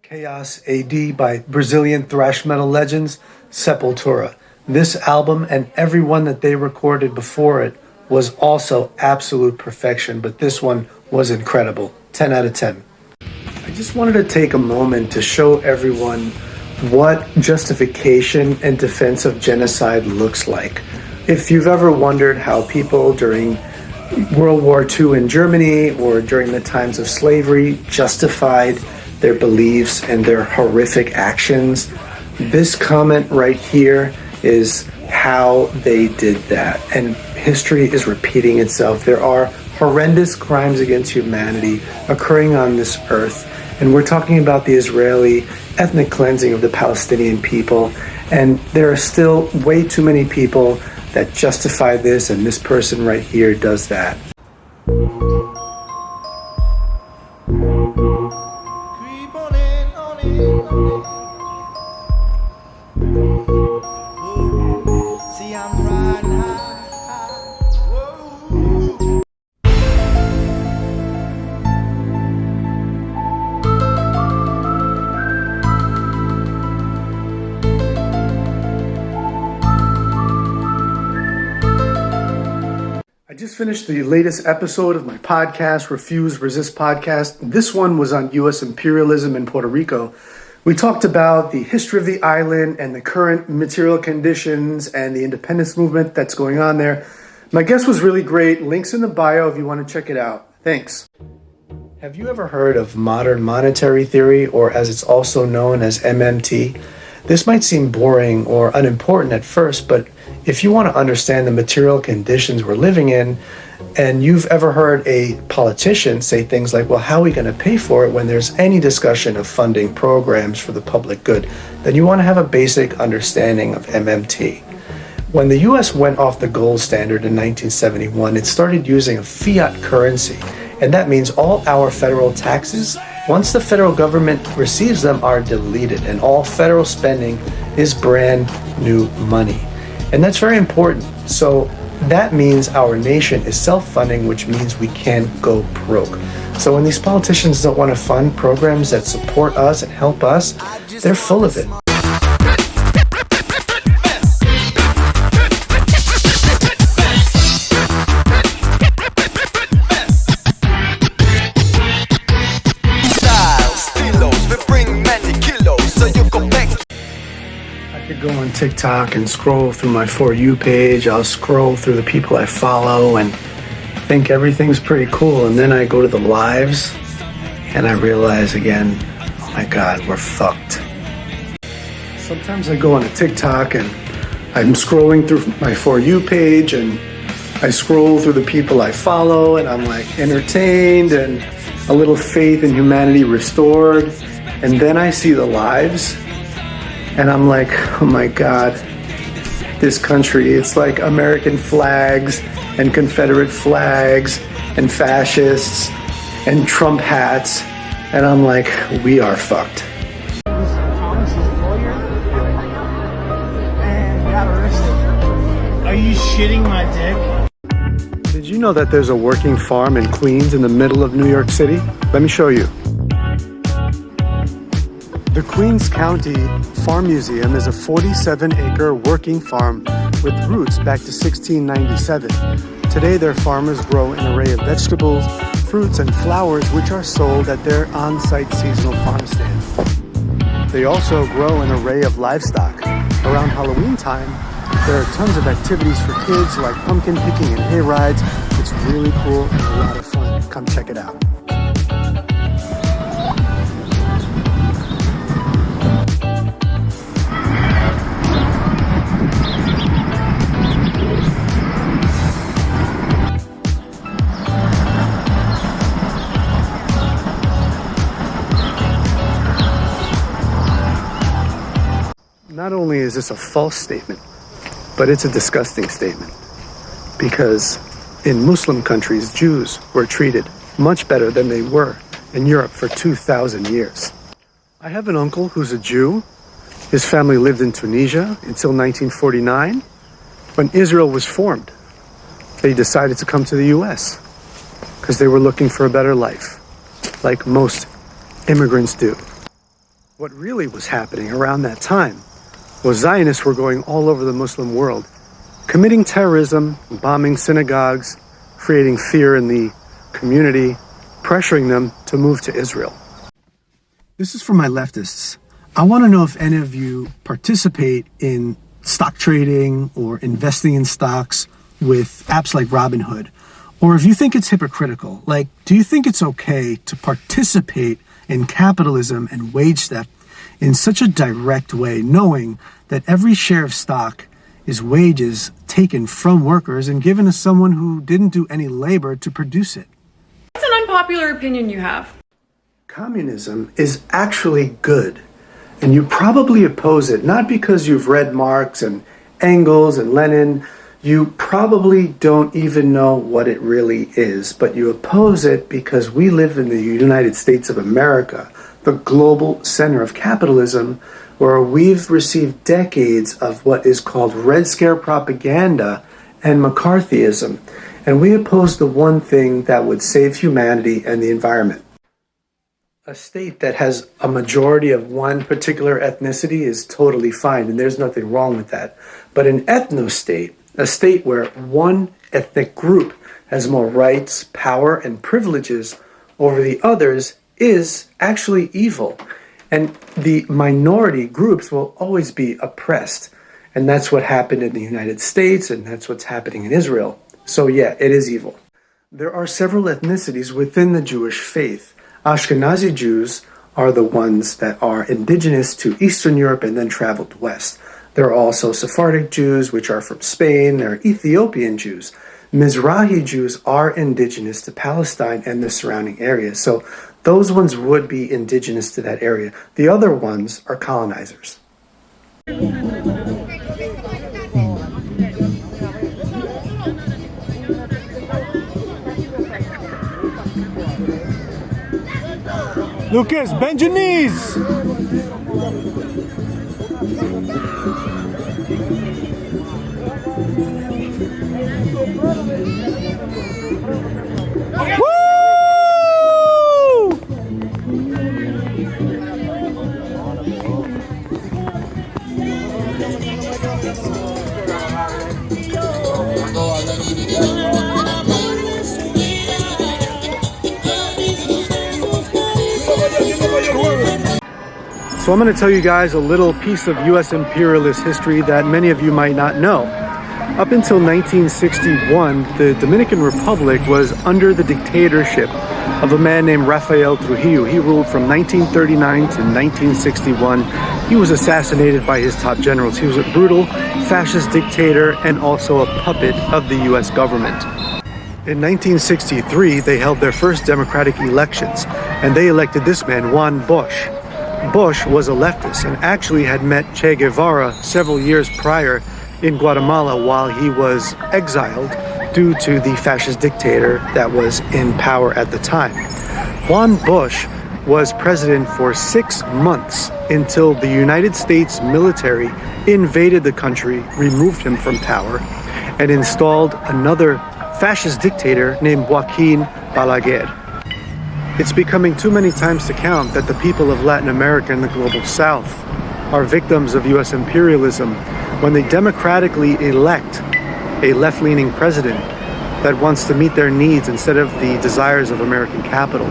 Chaos AD by Brazilian thrash metal legends Sepultura. This album and every one that they recorded before it was also absolute perfection, but this one was incredible. 10 out of 10. I just wanted to take a moment to show everyone what justification and defense of genocide looks like. If you've ever wondered how people during World War II in Germany or during the times of slavery justified their beliefs and their horrific actions, this comment right here is how they did that. And history is repeating itself. There are horrendous crimes against humanity occurring on this earth. And we're talking about the Israeli ethnic cleansing of the Palestinian people. And there are still way too many people that justify this, and this person right here does that. I just finished the latest episode of my podcast, Refuse, Resist podcast. This one was on U.S. imperialism in Puerto Rico. We talked about the history of the island and the current material conditions and the independence movement that's going on there. My guest was really great. Links in the bio if you want to check it out. Thanks. Have you ever heard of modern monetary theory, or as it's also known as MMT? This might seem boring or unimportant at first, but if you want to understand the material conditions we're living in, and you've ever heard a politician say things like, well, how are we going to pay for it when there's any discussion of funding programs for the public good, then you want to have a basic understanding of MMT. When the US went off the gold standard in 1971, it started using a fiat currency. And that means all our federal taxes, once the federal government receives them, are deleted. And all federal spending is brand new money. And that's very important. So that means our nation is self-funding, which means we can't go broke. So when these politicians don't want to fund programs that support us and help us, they're full of it. I could go on TikTok and scroll through my For You page. I'll scroll through the people I follow and think everything's pretty cool. And then I go to the lives and I realize again, oh my God, we're fucked. Sometimes I go on a TikTok and I'm scrolling through my For You page and I scroll through the people I follow and I'm like entertained and a little faith in humanity restored. And then I see the lives and I'm like, oh my God, this country, it's like American flags and Confederate flags and fascists and Trump hats. And I'm like, we are fucked. Thomas is a lawyer and got arrested. Are you shitting my dick? Did you know that there's a working farm in Queens in the middle of New York City? Let me show you. The Queens County Farm Museum is a 47-acre working farm with roots back to 1697. Today, their farmers grow an array of vegetables, fruits, and flowers which are sold at their on-site seasonal farm stand. They also grow an array of livestock. Around Halloween time, there are tons of activities for kids like pumpkin picking and hay rides. It's really cool and a lot of fun. Come check it out. Not only is this a false statement, but it's a disgusting statement. Because in Muslim countries, Jews were treated much better than they were in Europe for 2,000 years. I have an uncle who's a Jew. His family lived in Tunisia until 1949, when Israel was formed. They decided to come to the US because they were looking for a better life, like most immigrants do. What really was happening around that time was Zionists were going all over the Muslim world, committing terrorism, bombing synagogues, creating fear in the community, pressuring them to move to Israel. This is for my leftists. I want to know if any of you participate in stock trading or investing in stocks with apps like Robinhood, or if you think it's hypocritical. Like, do you think it's okay to participate in capitalism and wage theft in such a direct way, knowing that every share of stock is wages taken from workers and given to someone who didn't do any labor to produce it? What's an unpopular opinion you have? Communism is actually good, and you probably oppose it, not because you've read Marx and Engels and Lenin. You probably don't even know what it really is, but you oppose it because we live in the United States of America, the global center of capitalism, where we've received decades of what is called Red Scare propaganda and McCarthyism. And we oppose the one thing that would save humanity and the environment. A state that has a majority of one particular ethnicity is totally fine, and there's nothing wrong with that. But an ethno-state, a state where one ethnic group has more rights, power, and privileges over the others, is actually evil. And the minority groups will always be oppressed. And that's what happened in the United States, and that's what's happening in Israel. So yeah, it is evil. There are several ethnicities within the Jewish faith. Ashkenazi Jews are the ones that are indigenous to Eastern Europe and then traveled west. There are also Sephardic Jews, which are from Spain. There are Ethiopian Jews. Mizrahi Jews are indigenous to Palestine and the surrounding areas. So those ones would be indigenous to that area. The other ones are colonizers. Lucas, bend your knees! So I'm going to tell you guys a little piece of U.S. imperialist history that many of you might not know. Up until 1961, the Dominican Republic was under the dictatorship of a man named Rafael Trujillo. He ruled from 1939 to 1961. He was assassinated by his top generals. He was a brutal fascist dictator and also a puppet of the U.S. government. In 1963, they held their first democratic elections, and they elected this man, Juan Bosch. Bosch was a leftist and actually had met Che Guevara several years prior in Guatemala while he was exiled due to the fascist dictator that was in power at the time. Juan Bosch was president for 6 months until the United States military invaded the country, removed him from power, and installed another fascist dictator named Joaquin Balaguer. It's becoming too many times to count that the people of Latin America and the global South are victims of U.S. imperialism when they democratically elect a left-leaning president that wants to meet their needs instead of the desires of American capital,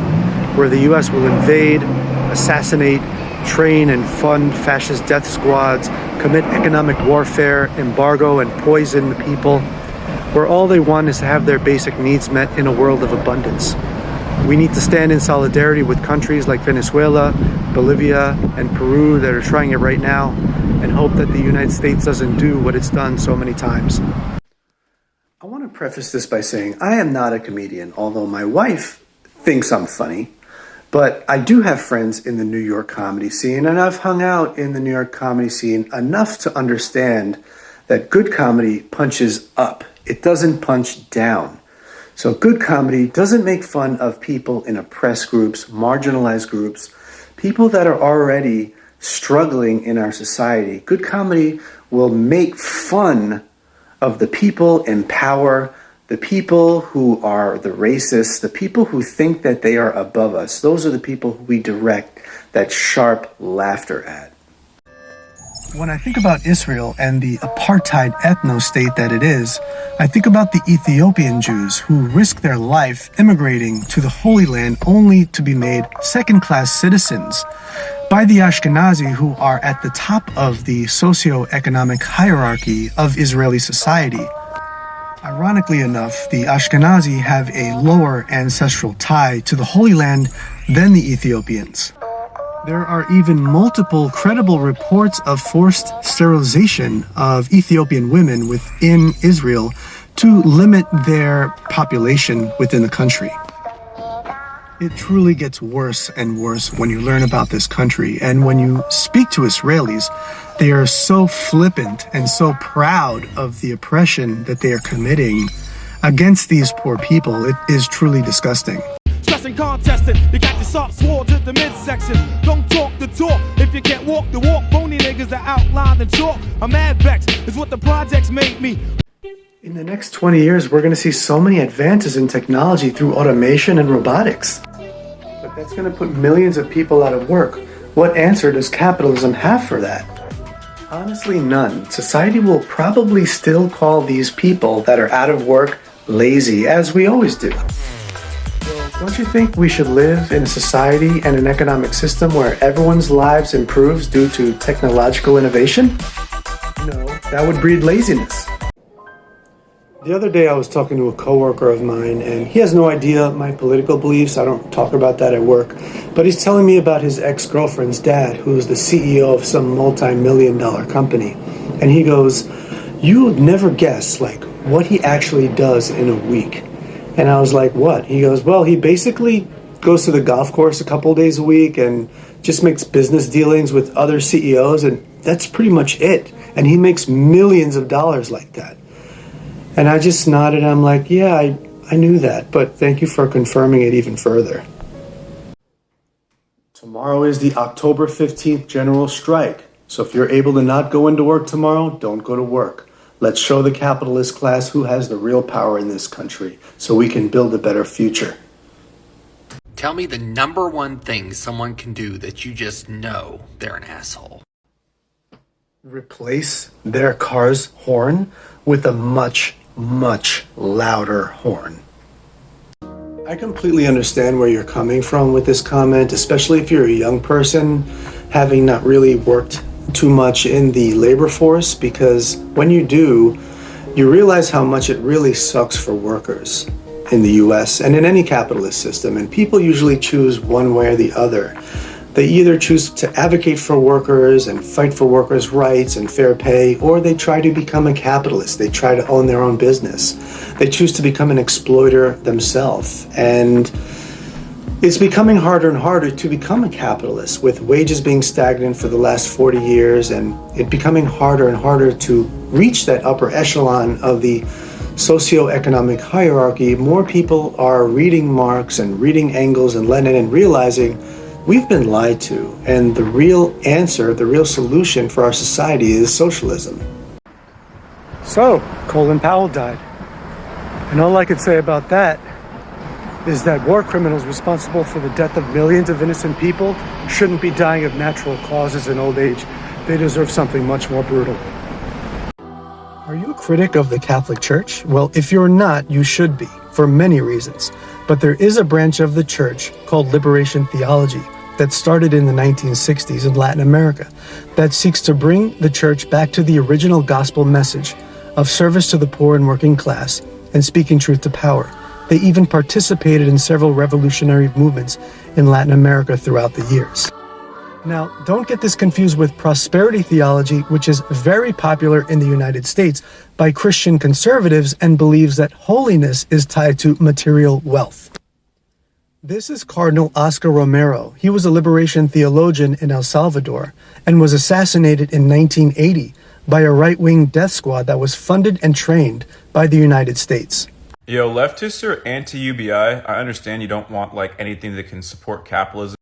where the U.S. will invade, assassinate, train and fund fascist death squads, commit economic warfare, embargo and poison the people, where all they want is to have their basic needs met in a world of abundance. We need to stand in solidarity with countries like Venezuela, Bolivia, and Peru that are trying it right now, and hope that the United States doesn't do what it's done so many times. I want to preface this by saying I am not a comedian, although my wife thinks I'm funny, but I do have friends in the New York comedy scene, and I've hung out in the New York comedy scene enough to understand that good comedy punches up. It doesn't punch down. So good comedy doesn't make fun of people in oppressed groups, marginalized groups, people that are already struggling in our society. Good comedy will make fun of the people in power, the people who are the racists, the people who think that they are above us. Those are the people who we direct that sharp laughter at. When I think about Israel and the apartheid ethno-state that it is, I think about the Ethiopian Jews who risk their life immigrating to the Holy Land only to be made second-class citizens by the Ashkenazi, who are at the top of the socio-economic hierarchy of Israeli society. Ironically enough, the Ashkenazi have a lower ancestral tie to the Holy Land than the Ethiopians. There are even multiple credible reports of forced sterilization of Ethiopian women within Israel to limit their population within the country. It truly gets worse and worse when you learn about this country, and when you speak to Israelis, they are so flippant and so proud of the oppression that they are committing against these poor people. It is truly disgusting. Stressing, contesting, you got your soft swords at the midsection. Don't talk the talk if you can't walk the walk. Phony niggas are outlined in chalk. A mad vex is what the projects made me. In the next 20 years, we're going to see so many advances in technology through automation and robotics. But that's going to put millions of people out of work. What answer does capitalism have for that? Honestly, none. Society will probably still call these people that are out of work lazy, as we always do. Don't you think we should live in a society and an economic system where everyone's lives improves due to technological innovation? No, that would breed laziness. The other day I was talking to a coworker of mine, and he has no idea my political beliefs. I don't talk about that at work. But he's telling me about his ex-girlfriend's dad, who's the CEO of some multi-million-dollar company. And he goes, you would never guess, like, what he actually does in a week. And I was like, what? He goes, well, he basically goes to the golf course a couple days a week and just makes business dealings with other CEOs, and that's pretty much it. And he makes millions of dollars like that. And I just nodded. I'm like, yeah, I knew that, but thank you for confirming it even further. Tomorrow is the October 15th general strike. So if you're able to not go into work tomorrow, don't go to work. Let's show the capitalist class who has the real power in this country so we can build a better future. Tell me the number one thing someone can do that you just know they're an asshole. Replace their car's horn with a much louder horn. I completely understand where you're coming from with this comment, especially if you're a young person having not really worked too much in the labor force, because when you do, you realize how much it really sucks for workers in the US and in any capitalist system, and people usually choose one way or the other. They either choose to advocate for workers and fight for workers' rights and fair pay, or they try to become a capitalist. They try to own their own business. They choose to become an exploiter themselves. And it's becoming harder and harder to become a capitalist, with wages being stagnant for the last 40 years, and it becoming harder and harder to reach that upper echelon of the socioeconomic hierarchy. More people are reading Marx and reading Engels and Lenin and realizing we've been lied to, and the real answer, the real solution for our society is socialism. So, Colin Powell died. And all I could say about that is that war criminals responsible for the death of millions of innocent people shouldn't be dying of natural causes in old age. They deserve something much more brutal. Are you a critic of the Catholic Church? Well, if you're not, you should be, for many reasons. But there is a branch of the church called liberation theology that started in the 1960s in Latin America that seeks to bring the church back to the original gospel message of service to the poor and working class and speaking truth to power. They even participated in several revolutionary movements in Latin America throughout the years. Now, don't get this confused with prosperity theology, which is very popular in the United States by Christian conservatives and believes that holiness is tied to material wealth. This is Cardinal Oscar Romero. He was a liberation theologian in El Salvador and was assassinated in 1980 by a right-wing death squad that was funded and trained by the United States. Yo, leftists are anti-UBI. I understand you don't want anything that can support capitalism.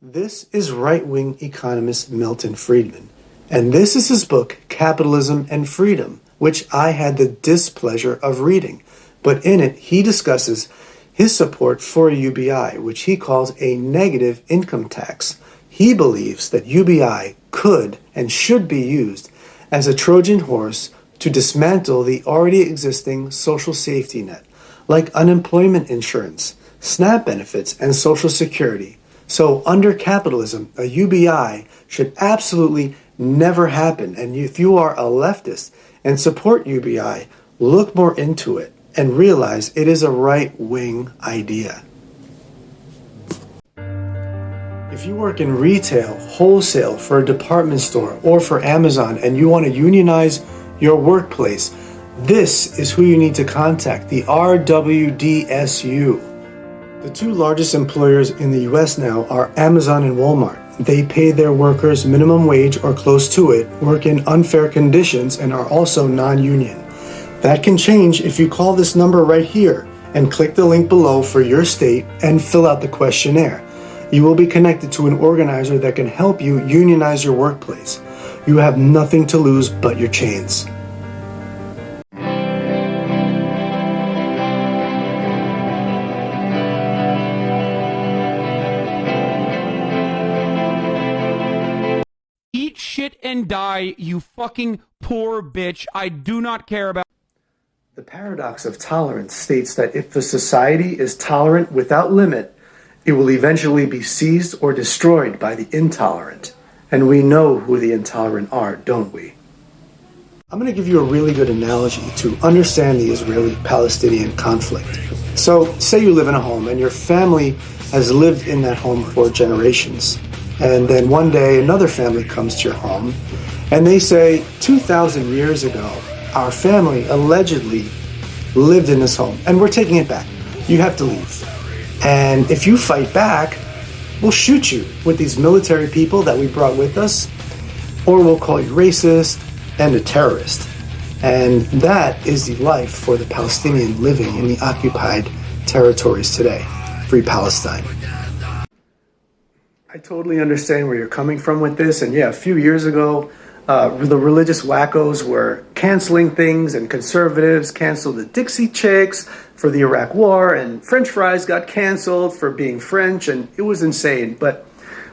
This is right-wing economist Milton Friedman, and this is his book, Capitalism and Freedom, which I had the displeasure of reading. But in it, he discusses his support for UBI, which he calls a negative income tax. He believes that UBI could and should be used as a Trojan horse to dismantle the already existing social safety net, like unemployment insurance, SNAP benefits, and Social Security. So under capitalism, a UBI should absolutely never happen. And if you are a leftist and support UBI, look more into it and realize it is a right-wing idea. If you work in retail, wholesale, for a department store, or for Amazon, and you want to unionize your workplace, this is who you need to contact, the RWDSU. The two largest employers in the US now are Amazon and Walmart. They pay their workers minimum wage or close to it, work in unfair conditions, and are also non-union. That can change if you call this number right here and click the link below for your state and fill out the questionnaire. You will be connected to an organizer that can help you unionize your workplace. You have nothing to lose but your chains. Eat shit and die, you fucking poor bitch. I do not care about. The paradox of tolerance states that if a society is tolerant without limit, it will eventually be seized or destroyed by the intolerant. And we know who the intolerant are, don't we? I'm going to give you a really good analogy to understand the Israeli-Palestinian conflict. So, say you live in a home and your family has lived in that home for generations. And then one day another family comes to your home and they say, 2,000 years ago, our family allegedly lived in this home and we're taking it back. You have to leave. And if you fight back, we'll shoot you with these military people that we brought with us, or we'll call you racist and a terrorist. And that is the life for the Palestinian living in the occupied territories today. Free Palestine. I totally understand where you're coming from with this. And yeah, a few years ago, the religious wackos were canceling things, and conservatives canceled the Dixie Chicks for the Iraq War, and French fries got canceled for being French, and it was insane. But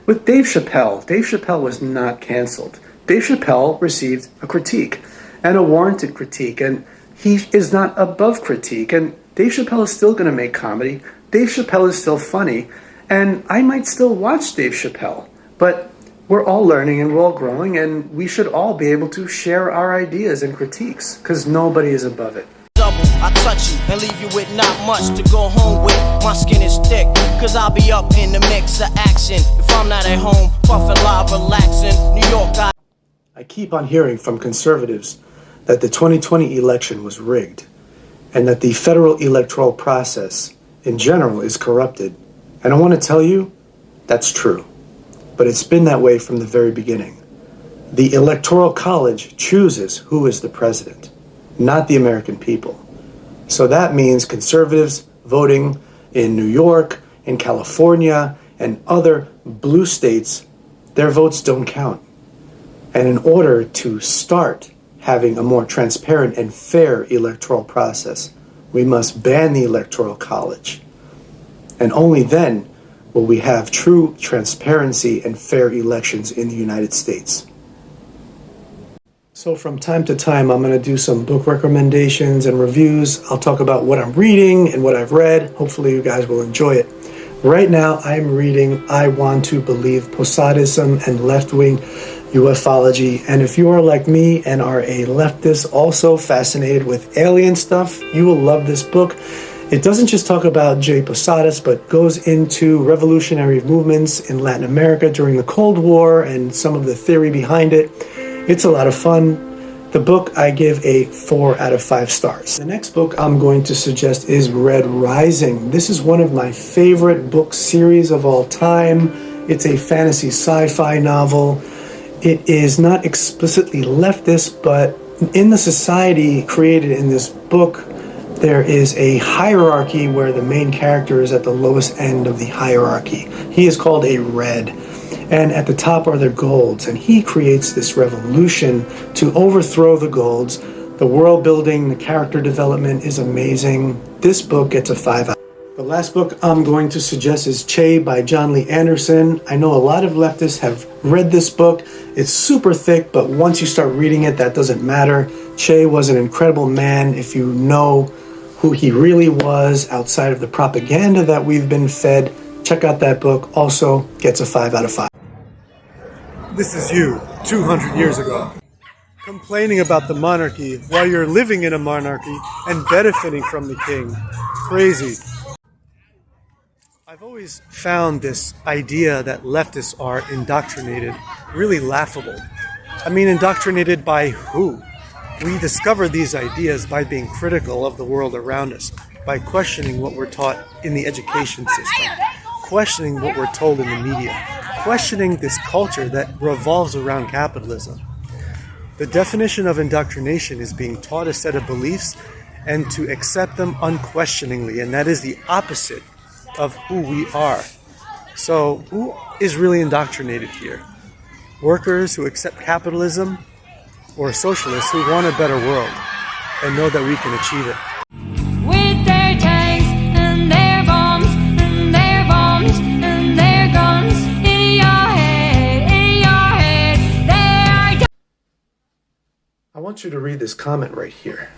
with Dave Chappelle was not canceled. Dave Chappelle received a critique, and a warranted critique, and he is not above critique, and Dave Chappelle is still going to make comedy. Dave Chappelle is still funny, and I might still watch Dave Chappelle, but we're all learning and we're all growing, and we should all be able to share our ideas and critiques, because nobody is above it. I touch you and leave you with not much to go home with. My skin is thick, cause I'll be up in the mix of action. If I'm not at home, puffin' live, relaxing. New York, I keep on hearing from conservatives that the 2020 election was rigged and that the federal electoral process in general is corrupted. And I want to tell you, that's true. But it's been that way from the very beginning. The Electoral College chooses who is the president, not the American people. So that means conservatives voting in New York, in California, and other blue states, their votes don't count. And in order to start having a more transparent and fair electoral process, we must ban the Electoral College. And only then will we have true transparency and fair elections in the United States. So from time to time, I'm going to do some book recommendations and reviews. I'll talk about what I'm reading and what I've read. Hopefully you guys will enjoy it. Right now, I'm reading I Want to Believe Posadism and Left-Wing ufology, and if you are like me and are a leftist also fascinated with alien stuff, you will love this book. It doesn't just talk about Jay Posadas, but goes into revolutionary movements in Latin America during the Cold War and some of the theory behind it. It's a lot of fun. The book I give a 4 out of 5 stars. The next book I'm going to suggest is Red Rising. This is one of my favorite book series of all time. It's a fantasy sci-fi novel. It is not explicitly leftist, but in the society created in this book, there is a hierarchy where the main character is at the lowest end of the hierarchy. He is called a Red, and at the top are the Golds, and he creates this revolution to overthrow the Golds. The world building, the character development is amazing. This book gets a 5 out. The last book I'm going to suggest is Che by John Lee Anderson. I know a lot of leftists have read this book. It's super thick, but once you start reading it, that doesn't matter. Che was an incredible man. If you know who he really was outside of the propaganda that we've been fed, check out that book. Also gets a 5 out of 5. This is you, 200 years ago, complaining about the monarchy while you're living in a monarchy and benefiting from the king. Crazy. I've always found this idea that leftists are indoctrinated really laughable. I mean, indoctrinated by who? We discover these ideas by being critical of the world around us, by questioning what we're taught in the education system, questioning what we're told in the media, questioning this culture that revolves around capitalism. The definition of indoctrination is being taught a set of beliefs and to accept them unquestioningly, and that is the opposite of who we are. So who is really indoctrinated here? Workers who accept capitalism, or socialists who want a better world and know that we can achieve it? With their tanks and their bombs and their bombs and their guns in your head, they are. I want you to read this comment right here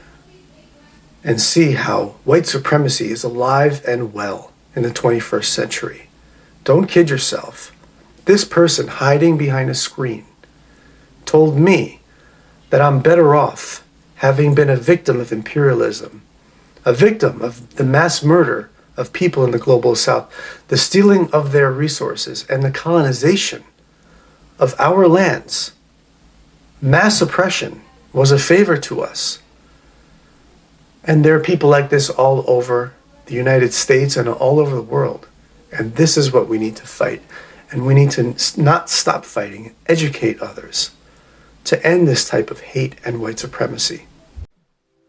and see how white supremacy is alive and well in the 21st century. Don't kid yourself. This person hiding behind a screen told me that I'm better off having been a victim of imperialism, a victim of the mass murder of people in the global south, the stealing of their resources, and the colonization of our lands. Mass oppression was a favor to us. And there are people like this all over the United States and all over the world. And this is what we need to fight. And we need to not stop fighting, educate others to end this type of hate and white supremacy.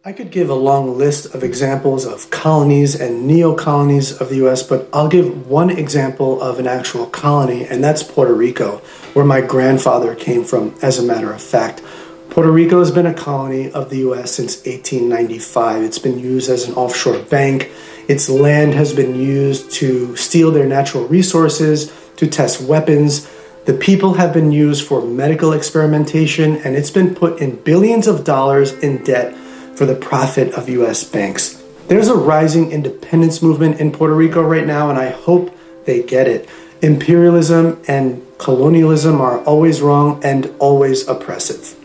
I could give a long list of examples of colonies and neo-colonies of the US, but I'll give one example of an actual colony, and that's Puerto Rico, where my grandfather came from, as a matter of fact. Puerto Rico has been a colony of the US since 1895. It's been used as an offshore bank. Its land has been used to steal their natural resources, to test weapons. The people have been used for medical experimentation, and it's been put in billions of dollars in debt for the profit of US banks. There's a rising independence movement in Puerto Rico right now, and I hope they get it. Imperialism and colonialism are always wrong and always oppressive.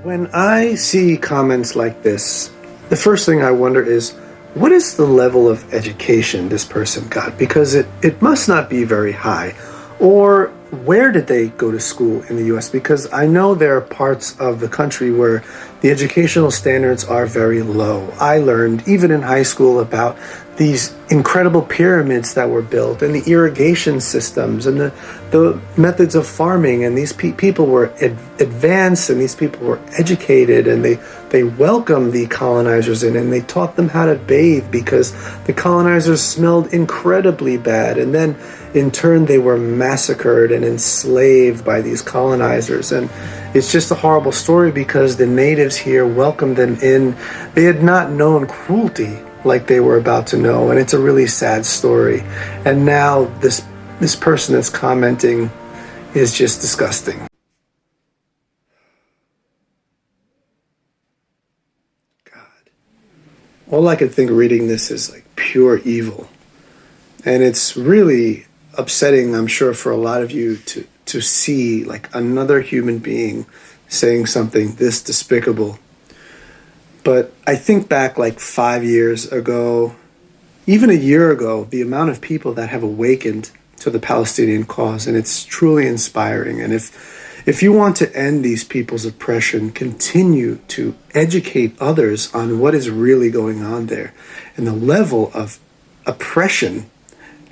When I see comments like this, the first thing I wonder is, what is the level of education this person got? Because it must not be very high. Or where did they go to school in the US? Because I know there are parts of the country where the educational standards are very low. I learned, even in high school, about these incredible pyramids that were built and the irrigation systems and the methods of farming, and these people were advanced, and these people were educated, and they welcomed the colonizers in, and they taught them how to bathe because the colonizers smelled incredibly bad, and then in turn they were massacred and enslaved by these colonizers. And it's just a horrible story because the natives here welcomed them in. They had not known cruelty like they were about to know, and it's a really sad story. And now this person that's commenting is just disgusting. God. All I could think reading this is like pure evil. And it's really upsetting, I'm sure, for a lot of you to see like another human being saying something this despicable. But I think back like 5 years ago, even a year ago, the amount of people that have awakened to the Palestinian cause, and it's truly inspiring. And if you want to end these people's oppression, continue to educate others on what is really going on there and the level of oppression,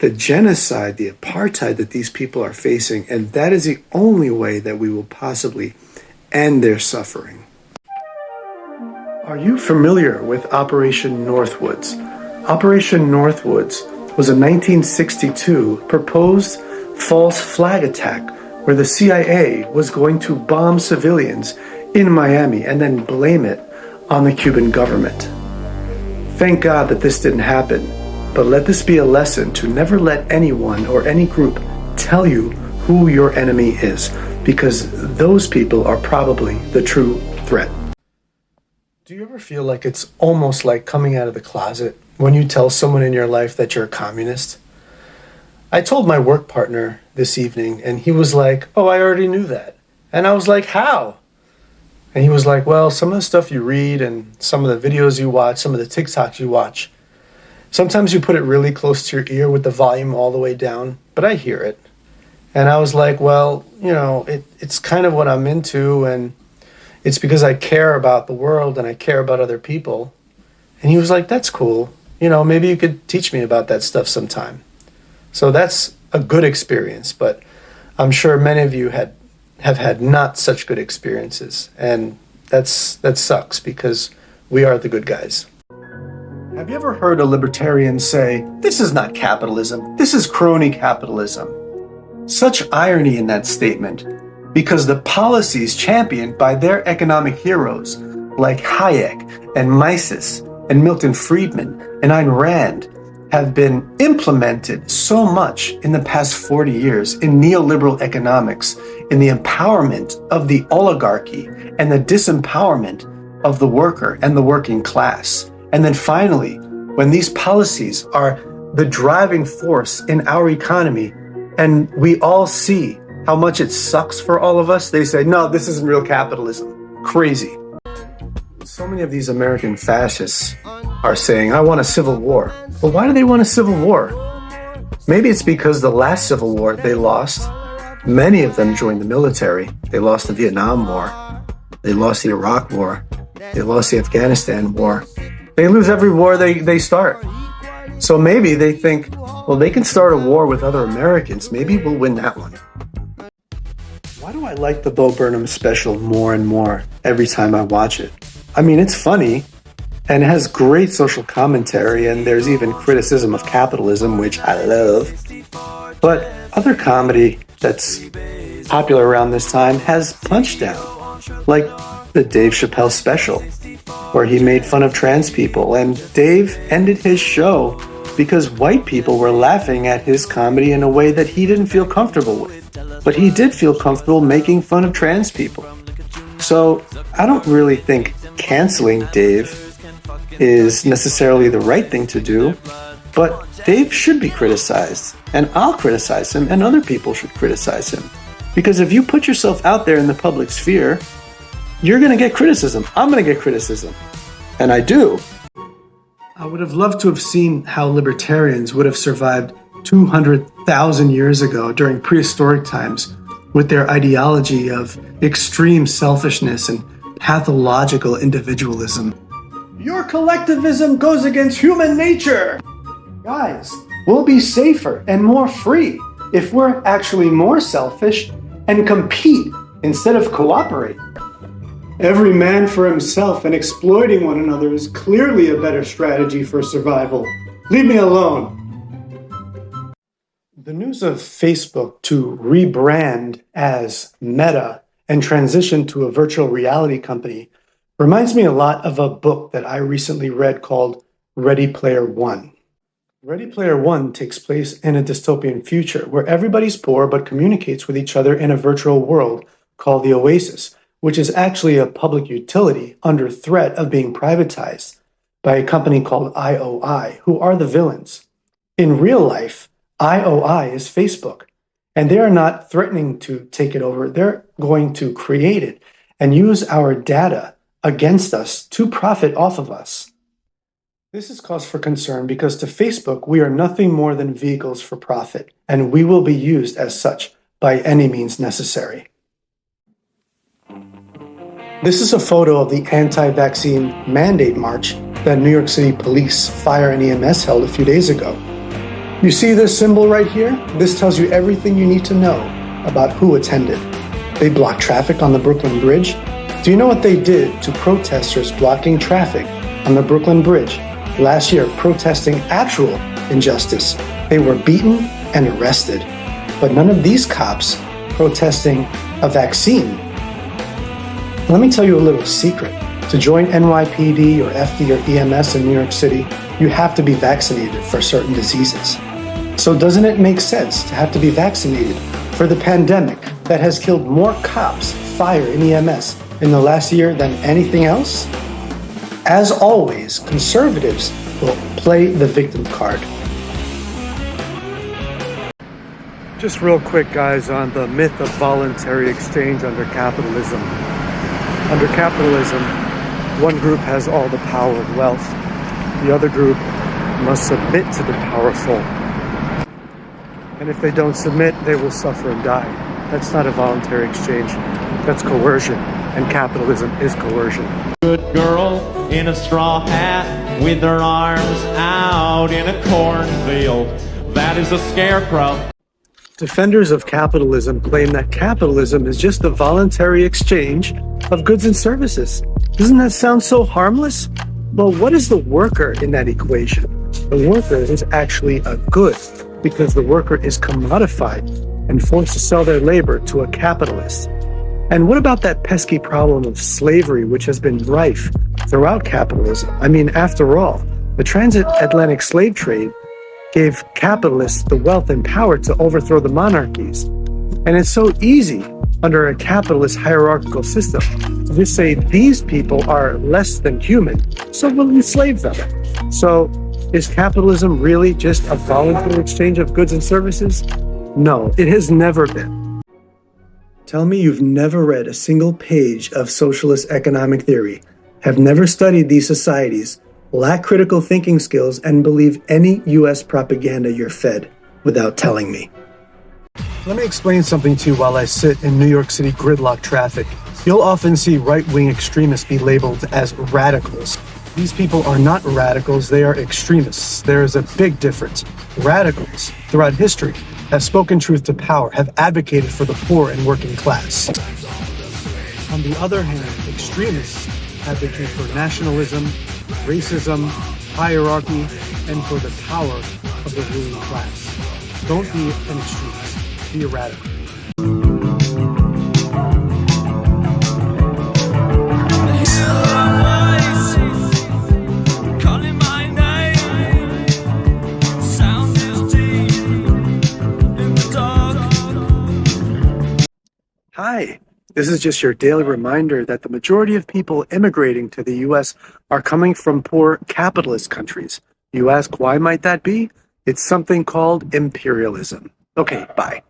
the genocide, the apartheid that these people are facing. And that is the only way that we will possibly end their suffering. Are you familiar with Operation Northwoods? Operation Northwoods was a 1962 proposed false flag attack where the CIA was going to bomb civilians in Miami and then blame it on the Cuban government. Thank God that this didn't happen, but let this be a lesson to never let anyone or any group tell you who your enemy is, because those people are probably the true threat. Do you ever feel like it's almost like coming out of the closet when you tell someone in your life that you're a communist? I told my work partner this evening, and he was like, "Oh, I already knew that." And I was like, "How?" And he was like, "Well, some of the stuff you read and some of the videos you watch, some of the TikToks you watch, sometimes you put it really close to your ear with the volume all the way down, but I hear it." And I was like, "Well, you know, it's kind of what I'm into, and it's because I care about the world and I care about other people." And he was like, "That's cool. You know, maybe you could teach me about that stuff sometime." So that's a good experience, but I'm sure many of you have had not such good experiences. And that sucks because we are the good guys. Have you ever heard a libertarian say, "This is not capitalism, this is crony capitalism"? Such irony in that statement, because the policies championed by their economic heroes like Hayek and Mises and Milton Friedman and Ayn Rand have been implemented so much in the past 40 years in neoliberal economics, in the empowerment of the oligarchy and the disempowerment of the worker and the working class. And then finally, when these policies are the driving force in our economy, and we all see how much it sucks for all of us, they say, no, this isn't real capitalism. Crazy. So many of these American fascists are saying, I want a civil war. Well, why do they want a civil war? Maybe it's because the last civil war they lost, many of them joined the military. They lost the Vietnam War. They lost the Iraq War. They lost the Afghanistan War. They lose every war they start. So maybe they think, well, they can start a war with other Americans. Maybe we'll win that one. Why do I like the Bo Burnham special more and more every time I watch it? I mean, it's funny, and it has great social commentary, and there's even criticism of capitalism, which I love. But other comedy that's popular around this time has Punch Down, like the Dave Chappelle special, where he made fun of trans people, and Dave ended his show because white people were laughing at his comedy in a way that he didn't feel comfortable with. But he did feel comfortable making fun of trans people. So I don't really think canceling Dave is necessarily the right thing to do, but Dave should be criticized, and I'll criticize him, and other people should criticize him. Because if you put yourself out there in the public sphere, you're going to get criticism. I'm going to get criticism. And I do. I would have loved to have seen how libertarians would have survived 200,000 years ago during prehistoric times with their ideology of extreme selfishness and pathological individualism. Your collectivism goes against human nature! Guys, we'll be safer and more free if we're actually more selfish and compete instead of cooperate. Every man for himself and exploiting one another is clearly a better strategy for survival. Leave me alone. The news of Facebook to rebrand as Meta and transition to a virtual reality company reminds me a lot of a book that I recently read called Ready Player One. Ready Player One takes place in a dystopian future where everybody's poor but communicates with each other in a virtual world called the Oasis, which is actually a public utility under threat of being privatized by a company called IOI, who are the villains. In real life, IOI is Facebook, and they are not threatening to take it over. They're going to create it and use our data against us to profit off of us. This is cause for concern because to Facebook, we are nothing more than vehicles for profit, and we will be used as such by any means necessary. This is a photo of the anti-vaccine mandate march that New York City Police, Fire, and EMS held a few days ago. You see this symbol right here? This tells you everything you need to know about who attended. They blocked traffic on the Brooklyn Bridge. Do you know what they did to protesters blocking traffic on the Brooklyn Bridge last year, protesting actual injustice? They were beaten and arrested. But none of these cops protesting a vaccine. Let me tell you a little secret. To join NYPD or FD or EMS in New York City, you have to be vaccinated for certain diseases. So doesn't it make sense to have to be vaccinated for the pandemic that has killed more cops, fire, and EMS in the last year than anything else? As always, conservatives will play the victim card. Just real quick, guys, on the myth of voluntary exchange under capitalism. Under capitalism, one group has all the power and wealth. The other group must submit to the powerful. And if they don't submit, they will suffer and die. That's not a voluntary exchange. That's coercion. And capitalism is coercion. Good girl in a straw hat with her arms out in a cornfield. That is a scarecrow. Defenders of capitalism claim that capitalism is just a voluntary exchange of goods and services. Doesn't that sound so harmless? Well, what is the worker in that equation? The worker is actually a good because the worker is commodified and forced to sell their labor to a capitalist. And what about that pesky problem of slavery, which has been rife throughout capitalism? I mean, after all, the transatlantic slave trade gave capitalists the wealth and power to overthrow the monarchies. And it's so easy under a capitalist hierarchical system to just say these people are less than human, so we'll enslave them. So is capitalism really just a voluntary exchange of goods and services? No, it has never been. Tell me you've never read a single page of socialist economic theory, have never studied these societies, lack critical thinking skills, and believe any U.S. propaganda you're fed without telling me. Let me explain something to you while I sit in New York City gridlock traffic. You'll often see right-wing extremists be labeled as radicals. These people are not radicals, they are extremists. There is a big difference. Radicals, throughout history, have spoken truth to power, have advocated for the poor and working class. On the other hand, extremists advocate for nationalism, racism, hierarchy, and for the power of the ruling class. Don't be an extremist, be a radical. Hi, this is just your daily reminder that the majority of people immigrating to the U.S. are coming from poor capitalist countries. You ask, why might that be? It's something called imperialism. Okay, bye.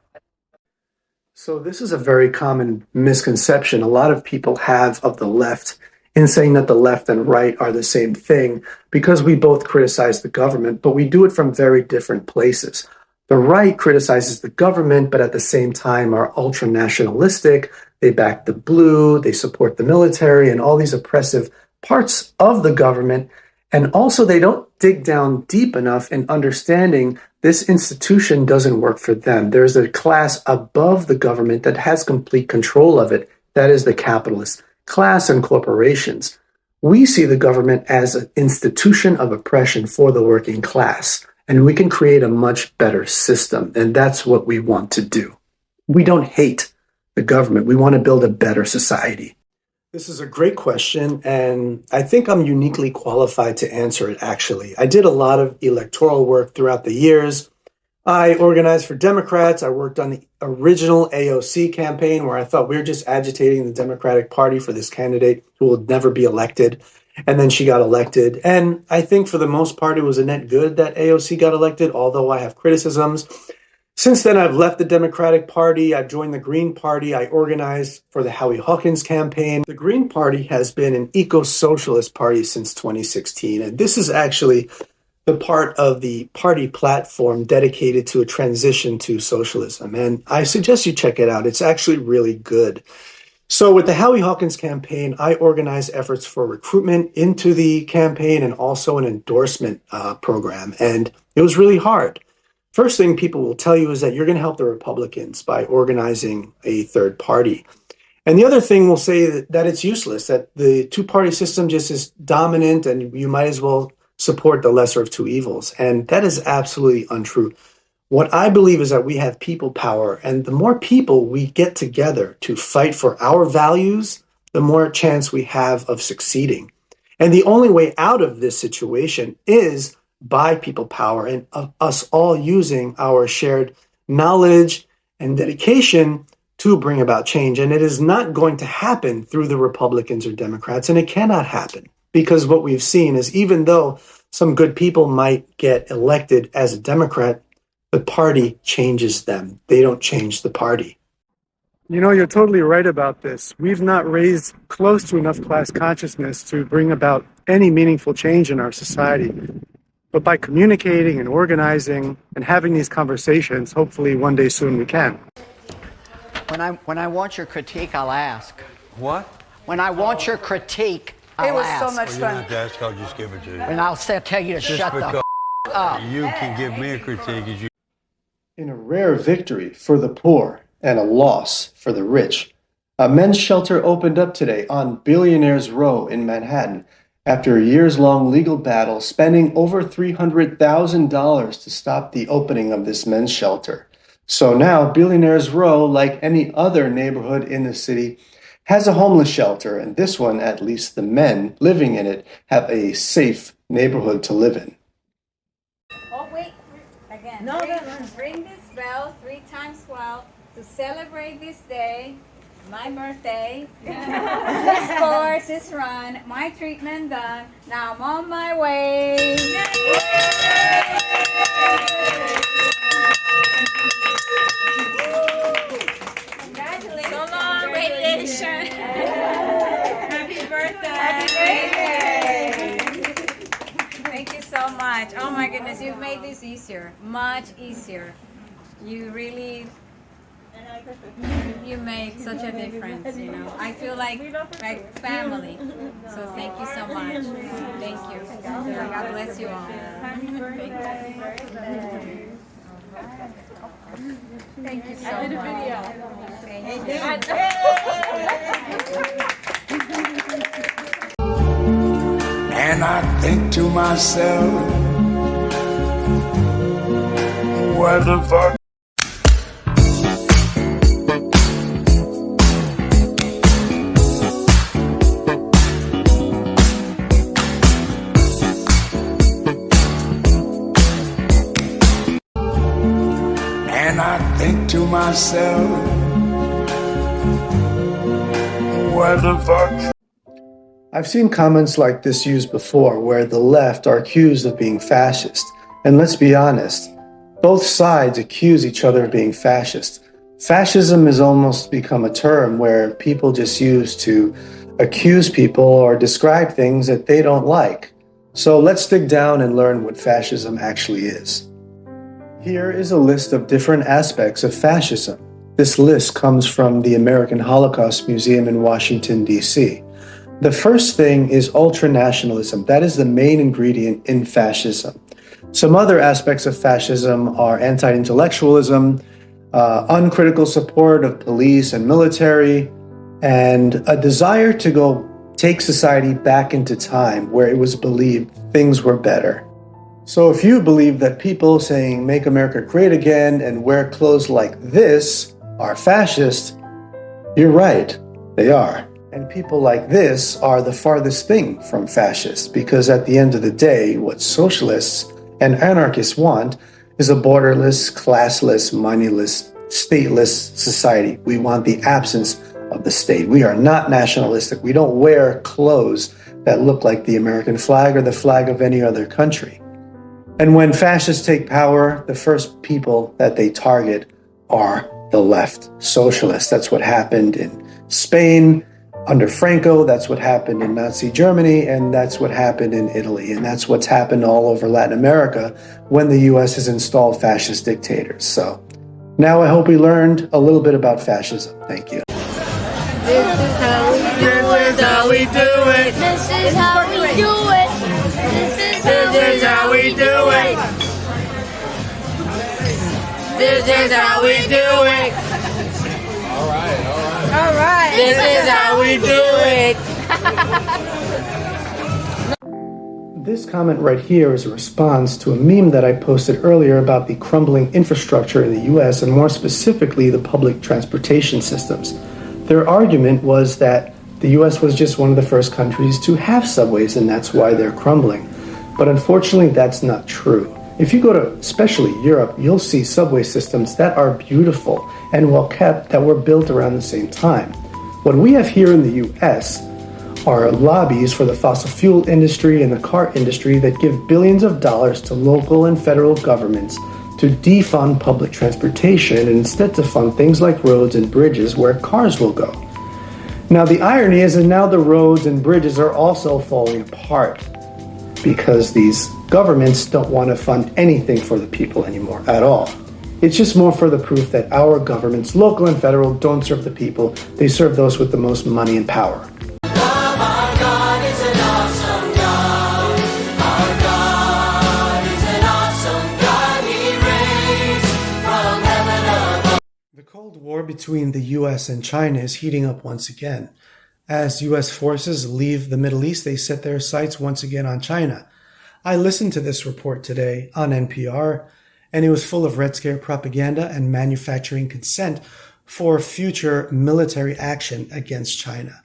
So this is a very common misconception a lot of people have of the left in saying that the left and right are the same thing because we both criticize the government, but we do it from very different places. The right criticizes the government, but at the same time are ultra-nationalistic. They back the blue, they support the military and all these oppressive parts of the government. And also they don't dig down deep enough in understanding this institution doesn't work for them. There's a class above the government that has complete control of it. That is the capitalist class and corporations. We see the government as an institution of oppression for the working class. And we can create a much better system. And that's what we want to do. We don't hate the government. We want to build a better society. This is a great question. And I think I'm uniquely qualified to answer it, actually. I did a lot of electoral work throughout the years. I organized for Democrats. I worked on the original AOC campaign where I thought we were just agitating the Democratic Party for this candidate who will never be elected. And then she got elected. And I think for the most part, it was a net good that AOC got elected, although I have criticisms. Since then, I've left the Democratic Party. I've joined the Green Party. I organized for the Howie Hawkins campaign. The Green Party has been an eco-socialist party since 2016. And this is actually the part of the party platform dedicated to a transition to socialism. And I suggest you check it out. It's actually really good. So with the Howie Hawkins campaign, I organized efforts for recruitment into the campaign and also an endorsement program. And it was really hard. First thing people will tell you is that you're going to help the Republicans by organizing a third party. And the other thing will say that it's useless, that the two-party system just is dominant and you might as well support the lesser of two evils. And that is absolutely untrue. What I believe is that we have people power, and the more people we get together to fight for our values, the more chance we have of succeeding. And the only way out of this situation is by people power and us all using our shared knowledge and dedication to bring about change. And it is not going to happen through the Republicans or Democrats, and it cannot happen because what we've seen is even though some good people might get elected as a Democrat, the party changes them. They don't change the party. You know, you're totally right about this. We've not raised close to enough class consciousness to bring about any meaningful change in our society. But by communicating and organizing and having these conversations, hopefully one day soon we can. When I want your critique, I'll ask. What? When I want your critique, I'll ask. It was so much fun. You don't have to ask, I'll just give it to you. And I'll tell you to shut the up. You can give me a critique. In a rare victory for the poor and a loss for the rich, a men's shelter opened up today on Billionaires Row in Manhattan after a years-long legal battle spending over $300,000 to stop the opening of this men's shelter. So now Billionaires Row, like any other neighborhood in the city, has a homeless shelter, and this one, at least the men living in it, have a safe neighborhood to live in. Oh, wait, again. No, ring this bell 3 times well to celebrate this day, my birthday. This course is run, my treatment done. Now I'm on my way. Congratulations. you made this easier, much easier. You really, you made such a difference, you know. I feel like family. So thank you so much. Thank you. God bless you all. Thank you so much. I did a video. And I think to myself, what the fuck? And I think to myself, what the fuck? I've seen comments like this used before where the left are accused of being fascist. And let's be honest, both sides accuse each other of being fascist. Fascism has almost become a term where people just use to accuse people or describe things that they don't like. So let's dig down and learn what fascism actually is. Here is a list of different aspects of fascism. This list comes from the American Holocaust Museum in Washington, D.C. The first thing is ultranationalism. That is the main ingredient in fascism. Some other aspects of fascism are anti-intellectualism, uncritical support of police and military, and a desire to go take society back into time where it was believed things were better. So if you believe that people saying "Make America Great Again" and wear clothes like this are fascist, you're right, they are. And people like this are the farthest thing from fascists, because at the end of the day, what socialists and anarchists want is a borderless, classless, moneyless, stateless society. We want the absence of the state. We are not nationalistic. We don't wear clothes that look like the American flag or the flag of any other country. And when fascists take power, the first people that they target are the left, socialists. That's what happened in Spain under Franco, that's what happened in Nazi Germany, and that's what happened in Italy, and that's what's happened all over Latin America when the US has installed fascist dictators. So now I hope we learned a little bit about fascism. Thank you. This is how we do it. This is how we do it. This is how we do it. This is how we do it. All right. All right. This is how we do it. This comment right here is a response to a meme that I posted earlier about the crumbling infrastructure in the US, and more specifically the public transportation systems. Their argument was that the US was just one of the first countries to have subways, and that's why they're crumbling. But unfortunately, that's not true. If you go to especially Europe, you'll see subway systems that are beautiful and well kept that were built around the same time. What we have here in the US are lobbies for the fossil fuel industry and the car industry that give billions of dollars to local and federal governments to defund public transportation and instead to fund things like roads and bridges where cars will go. Now the irony is that now the roads and bridges are also falling apart because these governments don't want to fund anything for the people anymore at all. It's just more for the proof that our governments, local and federal, don't serve the people. They serve those with the most money and power. The Cold War between the US and China is heating up once again. As US forces leave the Middle East, they set their sights once again on China. I listened to this report today on NPR, and it was full of Red Scare propaganda and manufacturing consent for future military action against China.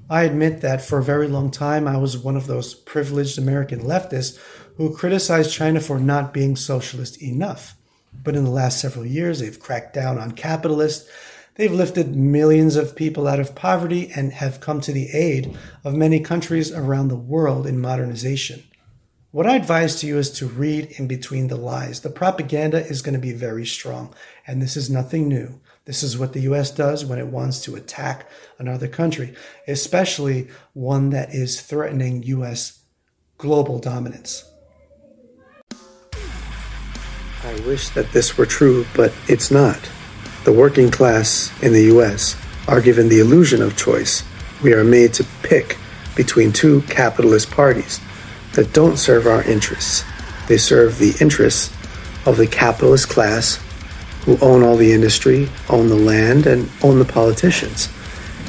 I admit that for a very long time, I was one of those privileged American leftists who criticized China for not being socialist enough. But in the last several years, they've cracked down on capitalists. They've lifted millions of people out of poverty and have come to the aid of many countries around the world in modernization. What I advise to you is to read in between the lies. The propaganda is going to be very strong, and this is nothing new. This is what the US does when it wants to attack another country, especially one that is threatening US global dominance. I wish that this were true, but it's not. The working class in the US are given the illusion of choice. We are made to pick between two capitalist parties that don't serve our interests. They serve the interests of the capitalist class who own all the industry, own the land, and own the politicians.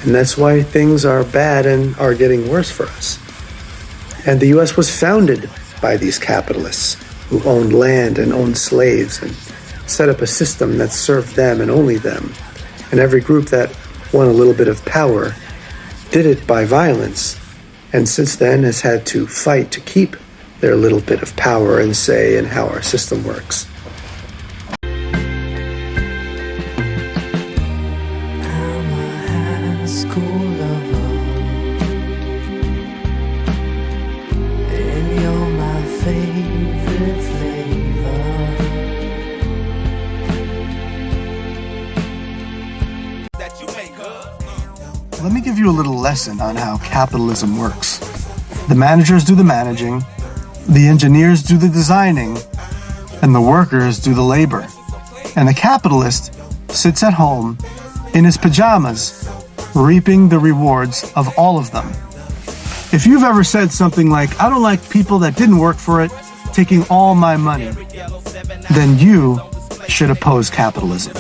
And that's why things are bad and are getting worse for us. And the US was founded by these capitalists who owned land and owned slaves and set up a system that served them and only them. And every group that won a little bit of power did it by violence, and since then has had to fight to keep their little bit of power and say in how our system works. Let me give you a little lesson on how capitalism works. The managers do the managing, the engineers do the designing, and the workers do the labor. And the capitalist sits at home in his pajamas, reaping the rewards of all of them. If you've ever said something like, "I don't like people that didn't work for it taking all my money," then you should oppose capitalism.